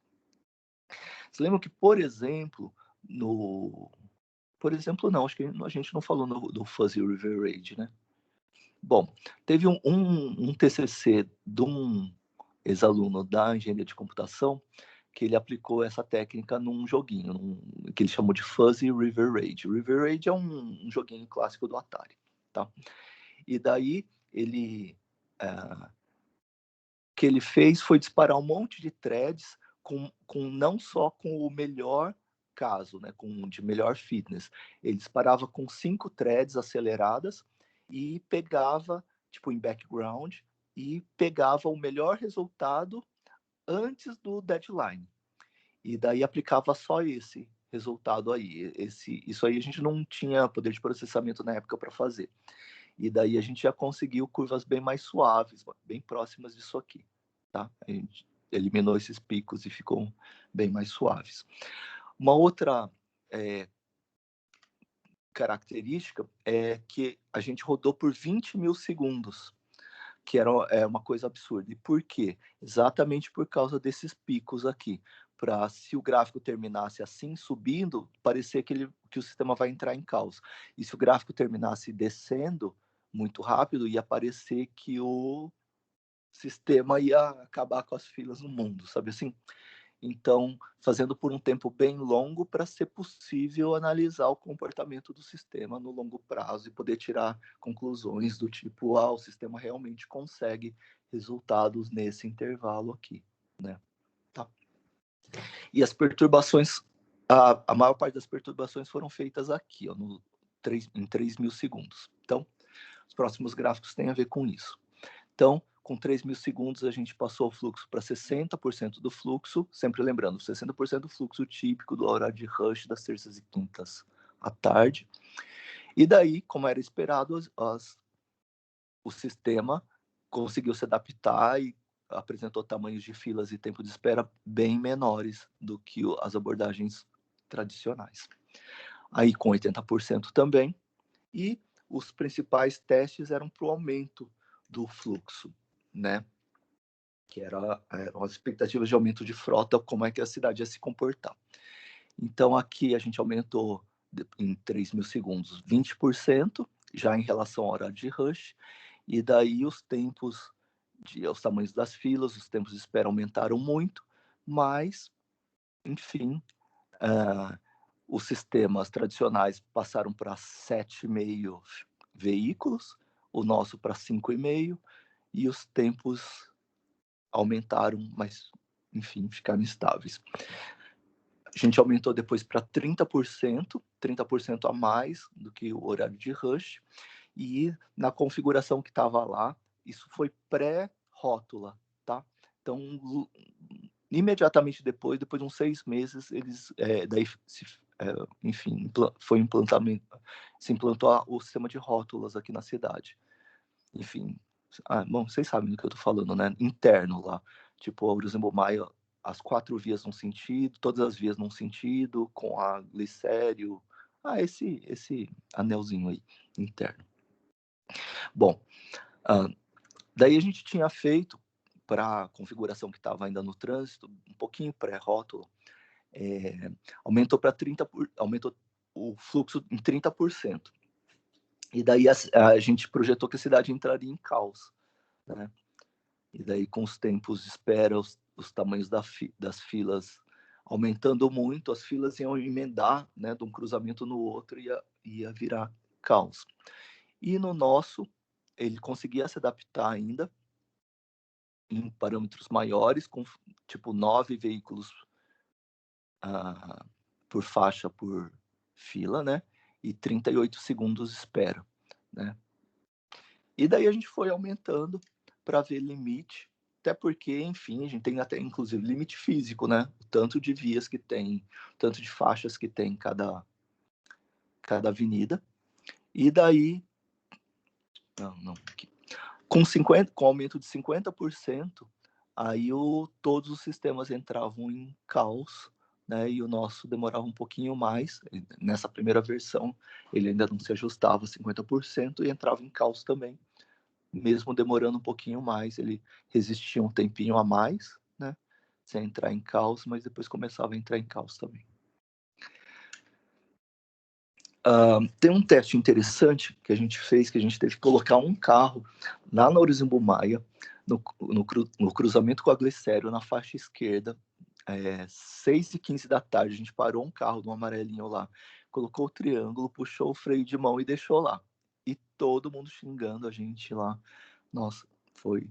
Você lembra que, por exemplo, não, acho que a gente não falou do Fuzzy River Raid, né? Bom, teve um TCC de um ex-aluno da engenharia de computação que ele aplicou essa técnica num joguinho, que ele chamou de Fuzzy River Raid. River Raid é um joguinho clássico do Atari, tá? E daí que ele fez foi disparar um monte de threads com não só com o melhor caso, né, de melhor fitness. Ele disparava com 5 threads aceleradas e pegava, tipo, em background, e pegava o melhor resultado antes do deadline. E daí aplicava só esse resultado aí. Isso aí a gente não tinha poder de processamento na época para fazer. E daí a gente já conseguiu curvas bem mais suaves, bem próximas disso aqui, tá? A gente eliminou esses picos e ficou bem mais suaves. Uma outra característica é que a gente rodou por 20 mil segundos, que era uma coisa absurda. E por quê? Exatamente por causa desses picos aqui. Para, se o gráfico terminasse assim, subindo, parecer que o sistema vai entrar em caos. E se o gráfico terminasse descendo muito rápido, ia parecer que o sistema ia acabar com as filas no mundo, sabe assim? Então, fazendo por um tempo bem longo para ser possível analisar o comportamento do sistema no longo prazo e poder tirar conclusões do tipo, o sistema realmente consegue resultados nesse intervalo aqui, né? Tá. E as perturbações, a maior parte das perturbações foram feitas aqui, ó, em 3 mil segundos. Então, os próximos gráficos têm a ver com isso. Então, com 3 mil segundos, a gente passou o fluxo para 60% do fluxo, sempre lembrando, 60% do fluxo típico do horário de rush das terças e quintas à tarde. E daí, como era esperado, o sistema conseguiu se adaptar e apresentou tamanhos de filas e tempo de espera bem menores do que as abordagens tradicionais. Aí com 80% também, e os principais testes eram para o aumento do fluxo, né? Que eram as expectativas de aumento de frota, como é que a cidade ia se comportar. Então, aqui a gente aumentou em 3 mil segundos 20%, já em relação ao horário de rush, e daí os tempos, os tamanhos das filas, os tempos de espera aumentaram muito, mas, enfim, os sistemas tradicionais passaram para 7,5 veículos, o nosso para 5,5, e os tempos aumentaram, mas, enfim, ficaram estáveis. A gente aumentou depois para 30% a mais do que o horário de rush, e na configuração que estava lá, isso foi pré-rótula, tá? Então, imediatamente depois de uns 6 meses, eles, daí, enfim, se implantou o sistema de rótulas aqui na cidade. Enfim, bom, vocês sabem do que eu tô falando, né? Interno lá. Tipo, a Uruzimbô Maia, as 4 vias num sentido, todas as vias num sentido, com a glicério. Esse anelzinho aí, interno. Bom, daí a gente tinha feito, para a configuração que estava ainda no trânsito, um pouquinho pré-rótulo, aumentou o fluxo em 30%. E daí a gente projetou que a cidade entraria em caos, né? E daí, com os tempos de espera, os tamanhos das filas aumentando muito, as filas iam emendar, né, de um cruzamento no outro, ia virar caos. E no nosso, ele conseguia se adaptar ainda em parâmetros maiores, com tipo 9 veículos por faixa por fila, né? E 38 segundos de espera, né? E daí a gente foi aumentando para ver limite, até porque, enfim, a gente tem até, inclusive, limite físico, né? O tanto de vias que tem, o tanto de faixas que tem cada avenida. E daí, aqui. Com aumento de 50%, aí todos os sistemas entravam em caos, né? E o nosso demorava um pouquinho mais. Nessa primeira versão, ele ainda não se ajustava 50% e entrava em caos também. Mesmo demorando um pouquinho mais, ele resistia um tempinho a mais, né? Sem entrar em caos, mas depois começava a entrar em caos também. Tem um teste interessante que a gente fez, que a gente teve que colocar um carro lá na Uruzimbô Maia, no cruzamento com a Glicério, na faixa esquerda, 6h15 da tarde. A gente parou um carro de um amarelinho lá, colocou o triângulo, puxou o freio de mão e deixou lá. E todo mundo xingando a gente lá. Nossa, foi.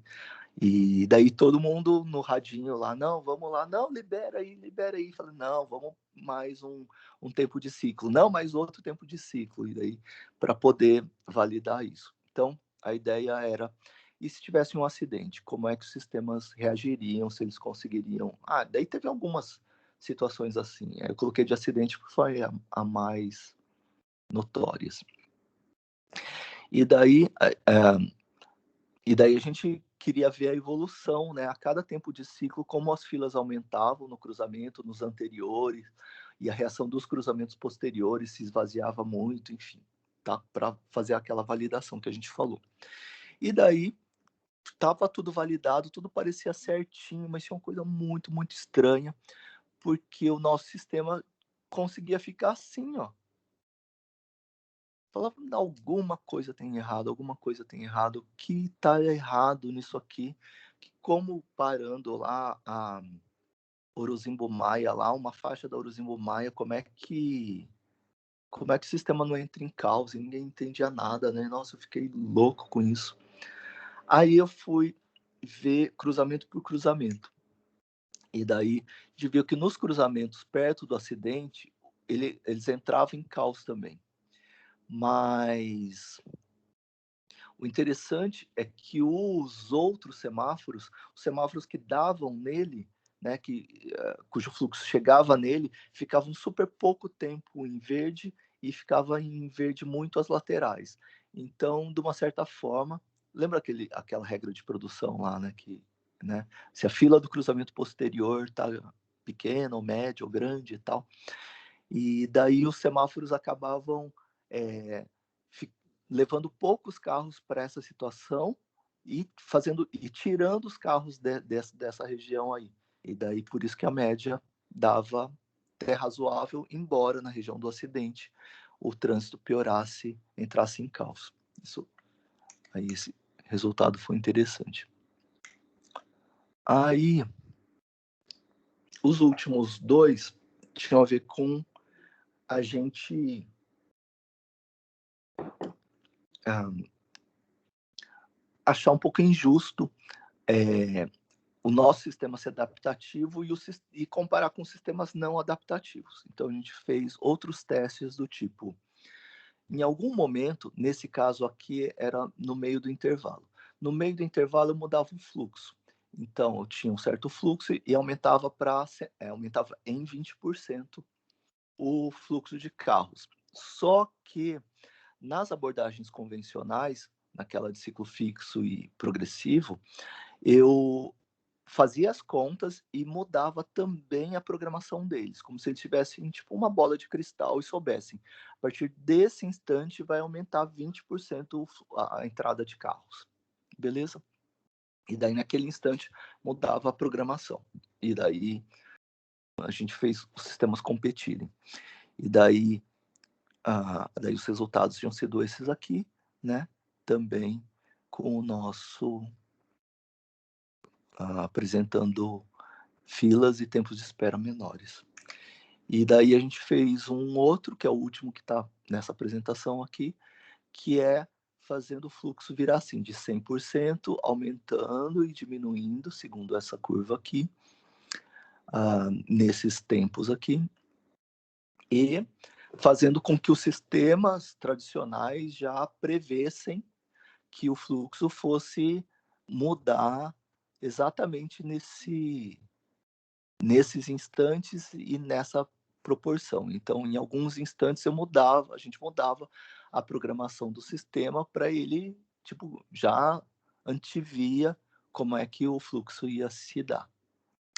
E daí todo mundo no radinho lá, não, vamos lá, não, libera aí. Falei, não, vamos mais um tempo de ciclo, não, mais outro tempo de ciclo, e daí para poder validar isso. Então, a ideia era, e se tivesse um acidente, como é que os sistemas reagiriam, se eles conseguiriam... daí teve algumas situações assim, eu coloquei de acidente porque foi a mais notórias. E daí a gente queria ver a evolução, né? A cada tempo de ciclo, como as filas aumentavam no cruzamento, nos anteriores, e a reação dos cruzamentos posteriores se esvaziava muito, enfim, tá? Para fazer aquela validação que a gente falou. E daí, estava tudo validado, tudo parecia certinho, mas tinha uma coisa muito, muito estranha, porque o nosso sistema conseguia ficar assim, ó. Falava, alguma coisa tem errado, alguma coisa tem errado. O que está errado nisso aqui? Que como parando lá a Orozimbo Maia, lá, uma faixa da Orozimbo Maia, como é que o sistema não entra em caos? E ninguém entendia nada, né? Nossa, eu fiquei louco com isso. Aí eu fui ver cruzamento por cruzamento. E daí, a gente viu que nos cruzamentos perto do acidente, eles entravam em caos também. Mas o interessante é que os outros semáforos, os semáforos que davam nele, né, cujo fluxo chegava nele, ficavam super pouco tempo em verde e ficava em verde muito as laterais. Então, de uma certa forma, lembra aquela regra de produção lá, né, se a fila do cruzamento posterior está pequena, ou média, ou grande e tal, e daí os semáforos acabavam levando poucos carros para essa situação e tirando os carros dessa região aí. E daí por isso que a média dava até razoável, embora na região do acidente o trânsito piorasse, entrasse em caos. Aí esse resultado foi interessante. Aí os últimos dois tinham a ver com a gente achar um pouco injusto o nosso sistema ser adaptativo e comparar com sistemas não adaptativos. Então, a gente fez outros testes do tipo, em algum momento, nesse caso aqui, era no meio do intervalo. No meio do intervalo, eu mudava o fluxo. Então, eu tinha um certo fluxo e aumentava em 20% o fluxo de carros. Só que nas abordagens convencionais, naquela de ciclo fixo e progressivo, eu fazia as contas e mudava também a programação deles, como se eles tivessem tipo uma bola de cristal e soubessem, a partir desse instante vai aumentar 20% a entrada de carros. Beleza? E daí naquele instante mudava a programação. E daí a gente fez os sistemas competirem. E daí daí os resultados tinham sido esses aqui, né? Também com o nosso apresentando filas e tempos de espera menores. E daí a gente fez um outro, que é o último que está nessa apresentação aqui, que é fazendo o fluxo virar assim, de 100%, aumentando e diminuindo, segundo essa curva aqui, nesses tempos aqui, e fazendo com que os sistemas tradicionais já prevessem que o fluxo fosse mudar exatamente nesses instantes e nessa proporção. Então, em alguns instantes a gente mudava a programação do sistema para ele, tipo, já antevia como é que o fluxo ia se dar.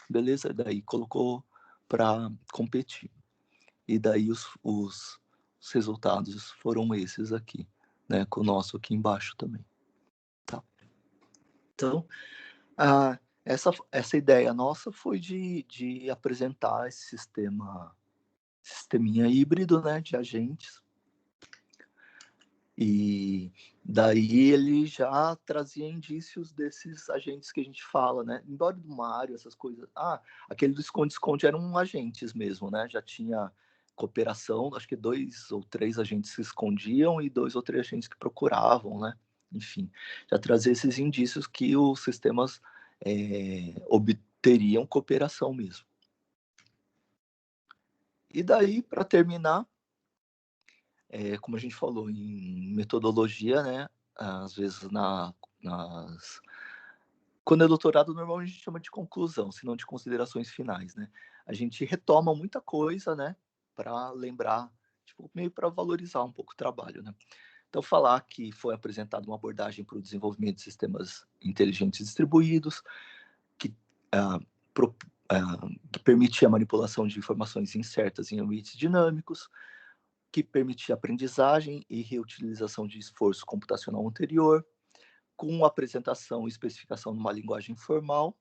Beleza? Daí colocou para competir. E daí os resultados foram esses aqui, né? Com o nosso aqui embaixo também. Tá? Então, essa ideia nossa foi de apresentar esse sisteminha híbrido, né, de agentes. E daí ele já trazia indícios desses agentes que a gente fala, né? Embora do Mário, essas coisas. Aquele do esconde-esconde eram agentes mesmo, né? Já tinha cooperação, acho que 2 ou 3 agentes se escondiam e 2 ou 3 agentes que procuravam, né? Enfim, já trazia esses indícios que os sistemas obteriam cooperação mesmo. E daí, para terminar, como a gente falou em metodologia, né? Às vezes quando é doutorado, normalmente a gente chama de conclusão, se não de considerações finais, né? A gente retoma muita coisa, né? Para lembrar, tipo, meio para valorizar um pouco o trabalho, né? Então, falar que foi apresentada uma abordagem para o desenvolvimento de sistemas inteligentes distribuídos, que, que permitia a manipulação de informações incertas em ambientes dinâmicos, que permitia aprendizagem e reutilização de esforço computacional anterior, com apresentação e especificação numa linguagem formal,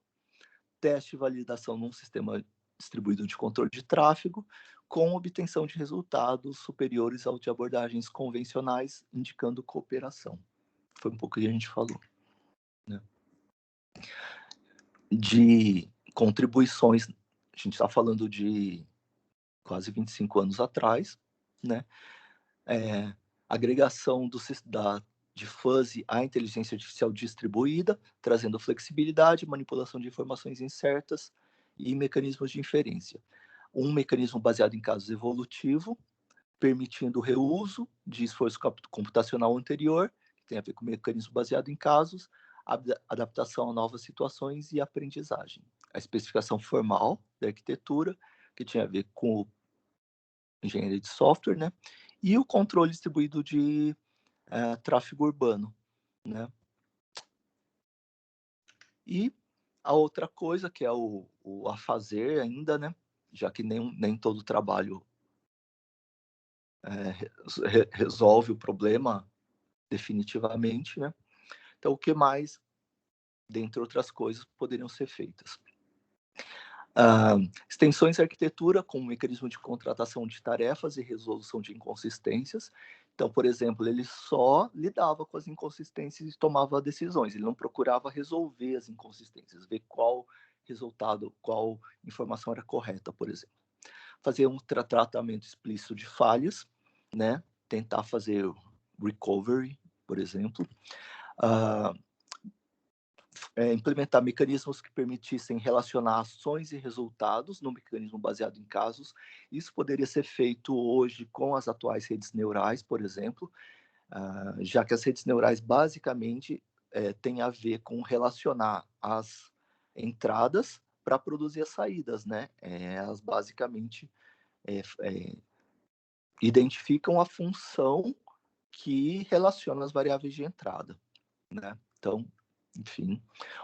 teste e validação num sistema distribuído de controle de tráfego, com obtenção de resultados superiores ao de abordagens convencionais, indicando cooperação. Foi um pouco o que a gente falou, né? De contribuições, a gente está falando de quase 25 anos atrás, né? Agregação de fuzzy à inteligência artificial distribuída, trazendo flexibilidade, manipulação de informações incertas e mecanismos de inferência. Um mecanismo baseado em casos evolutivo, permitindo o reuso de esforço computacional anterior, que tem a ver com mecanismo baseado em casos, adaptação a novas situações e aprendizagem. A especificação formal da arquitetura, que tinha a ver com engenharia de software, né? E o controle distribuído de tráfego urbano, né? E a outra coisa que é o a fazer ainda, né? Já que nem todo trabalho resolve o problema definitivamente, né? Então, o que mais, dentre outras coisas, poderiam ser feitas? Extensões de arquitetura com um mecanismo de contratação de tarefas e resolução de inconsistências. Então, por exemplo, ele só lidava com as inconsistências e tomava decisões. Ele não procurava resolver as inconsistências, ver qual resultado, qual informação era correta, por exemplo. Fazer um tratamento explícito de falhas, né? Tentar fazer recovery, por exemplo. Implementar mecanismos que permitissem relacionar ações e resultados no mecanismo baseado em casos. Isso poderia ser feito hoje com as atuais redes neurais, por exemplo, já que as redes neurais basicamente têm a ver com relacionar as entradas para produzir as saídas, né? Elas basicamente identificam a função que relaciona as variáveis de entrada, né? Então, enfim,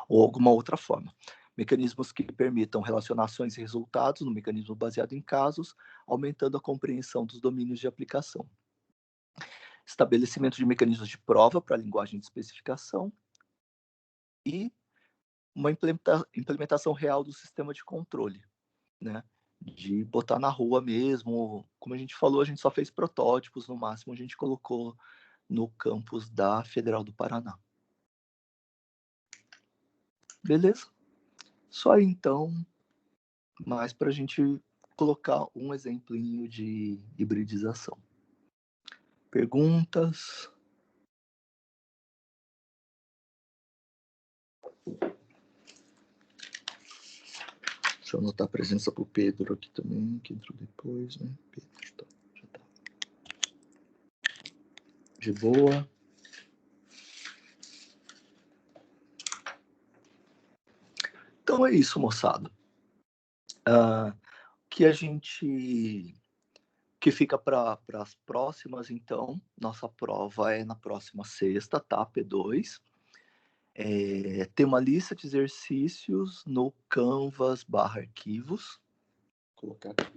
ou alguma outra forma. Mecanismos que permitam relacionações e resultados no mecanismo baseado em casos, aumentando a compreensão dos domínios de aplicação. Estabelecimento de mecanismos de prova para a linguagem de especificação e uma implementação real do sistema de controle, né? De botar na rua mesmo. Como a gente falou, a gente só fez protótipos, no máximo a gente colocou no campus da Federal do Paraná. Beleza? Só aí, então, mais para a gente colocar um exemplinho de hibridização. Perguntas? Deixa eu anotar a presença para o Pedro aqui também, que entrou depois, né? Pedro, tá, já tá. De boa. Então é isso, moçada. Que a gente... que fica para as próximas, então. Nossa prova é na próxima sexta, tá? P2. Tem uma lista de exercícios no Canvas/arquivos. Vou colocar aqui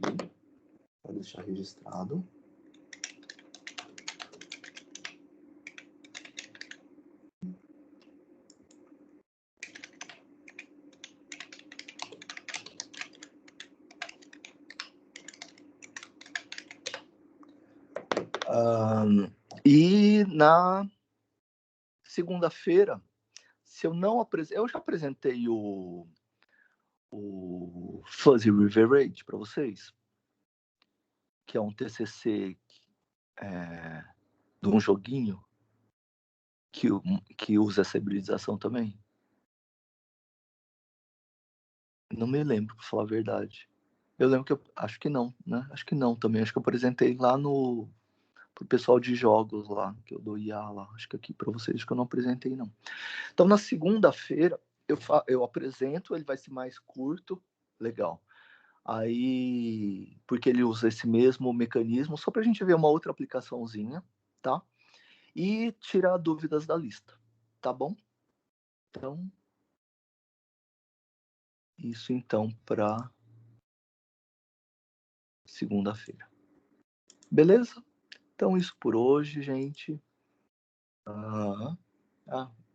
para deixar registrado. E na segunda-feira, se eu não apresentei, eu já apresentei o Fuzzy River Raid para vocês, que é um TCC de um joguinho que usa essa hibridização também. Não me lembro, para falar a verdade. Eu lembro que acho que não, né? Acho que não também. Acho que eu apresentei lá pro pessoal de jogos lá, que eu dou IA lá. Acho que aqui para vocês, acho que eu não apresentei, não. Então, na segunda-feira, eu apresento, ele vai ser mais curto, legal. Aí, porque ele usa esse mesmo mecanismo, só para a gente ver uma outra aplicaçãozinha, tá? e tirar dúvidas da lista, tá bom? Então, isso então para segunda-feira. Beleza? Então, isso por hoje, gente.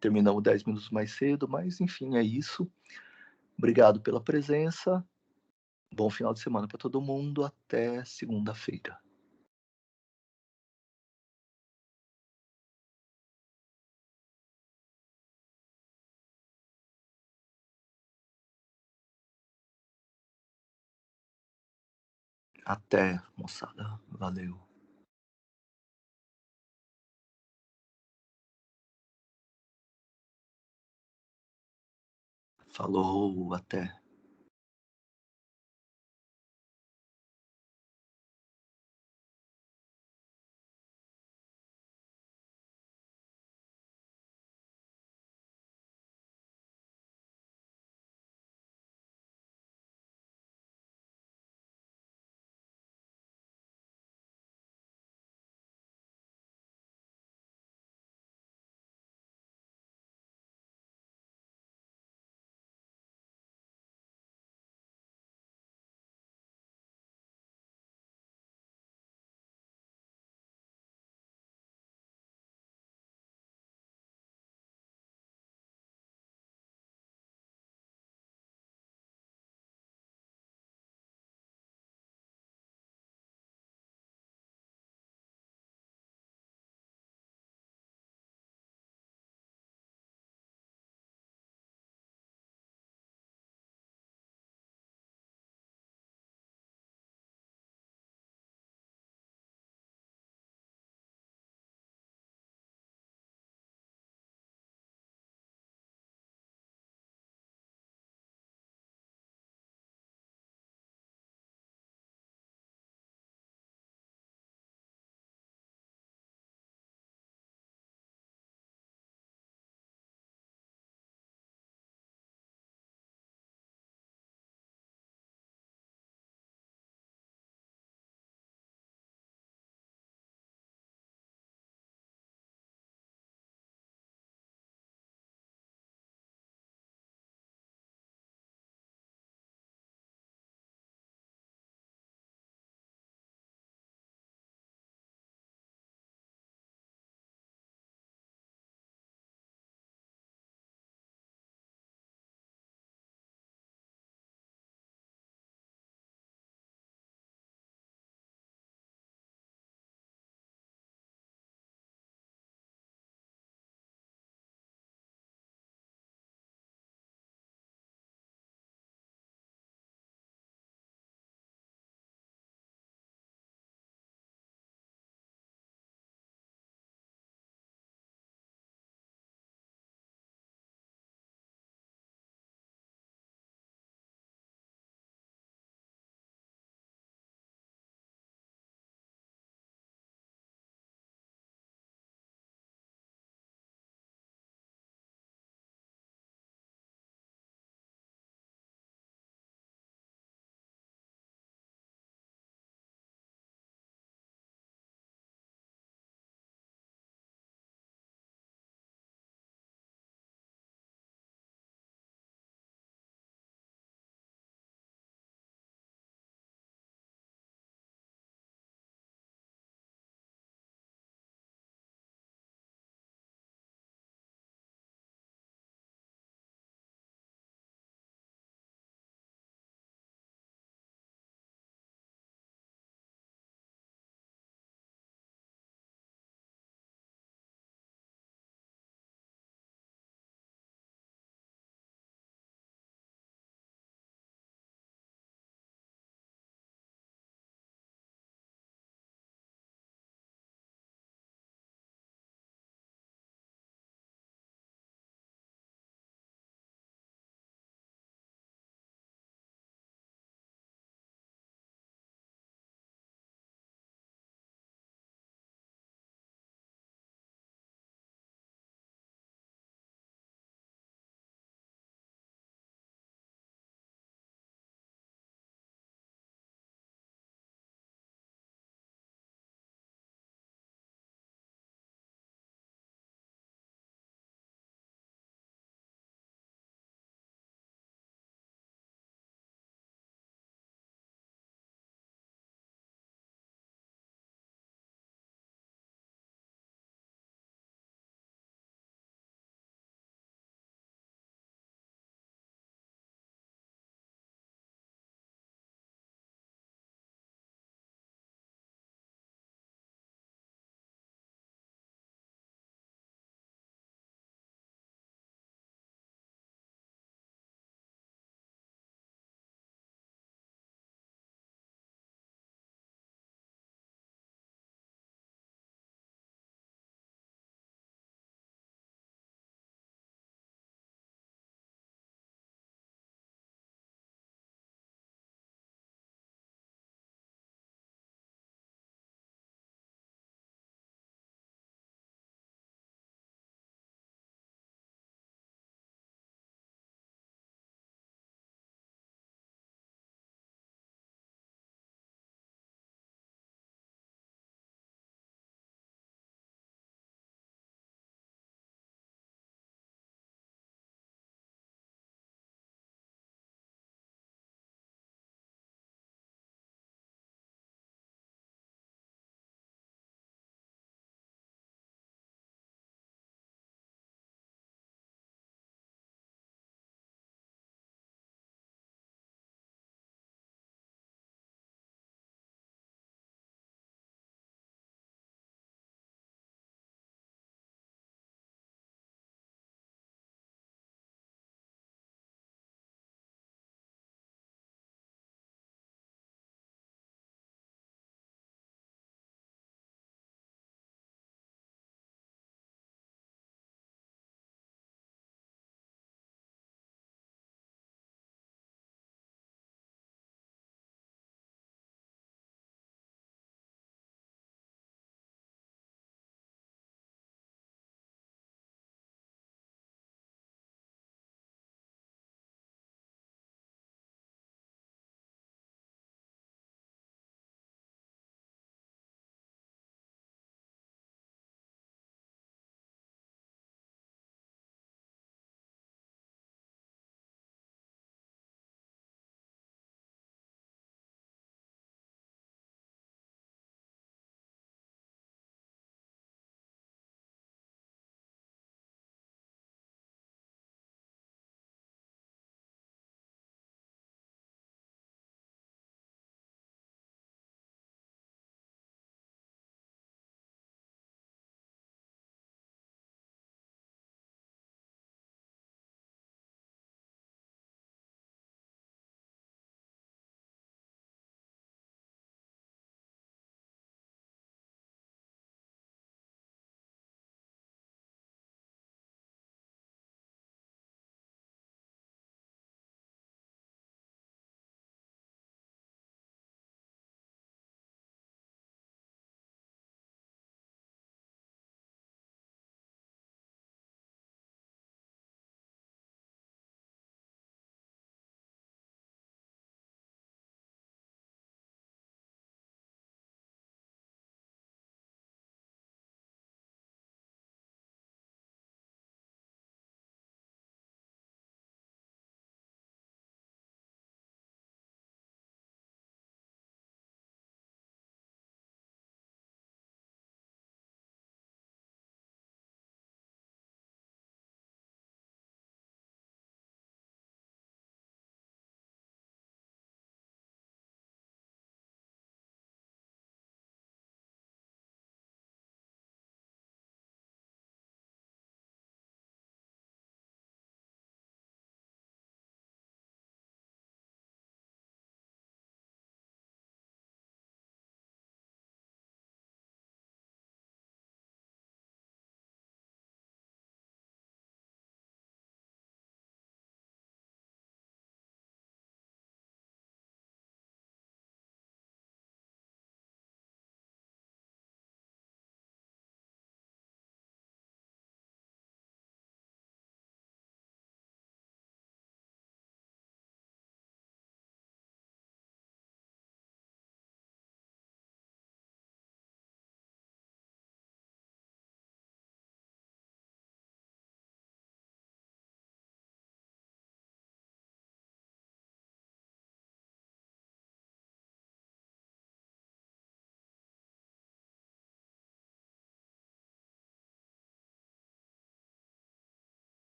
Terminamos 10 minutos mais cedo, mas enfim, é isso. Obrigado pela presença. Bom final de semana para todo mundo. Até segunda-feira. Até, moçada. Valeu. Falou, até.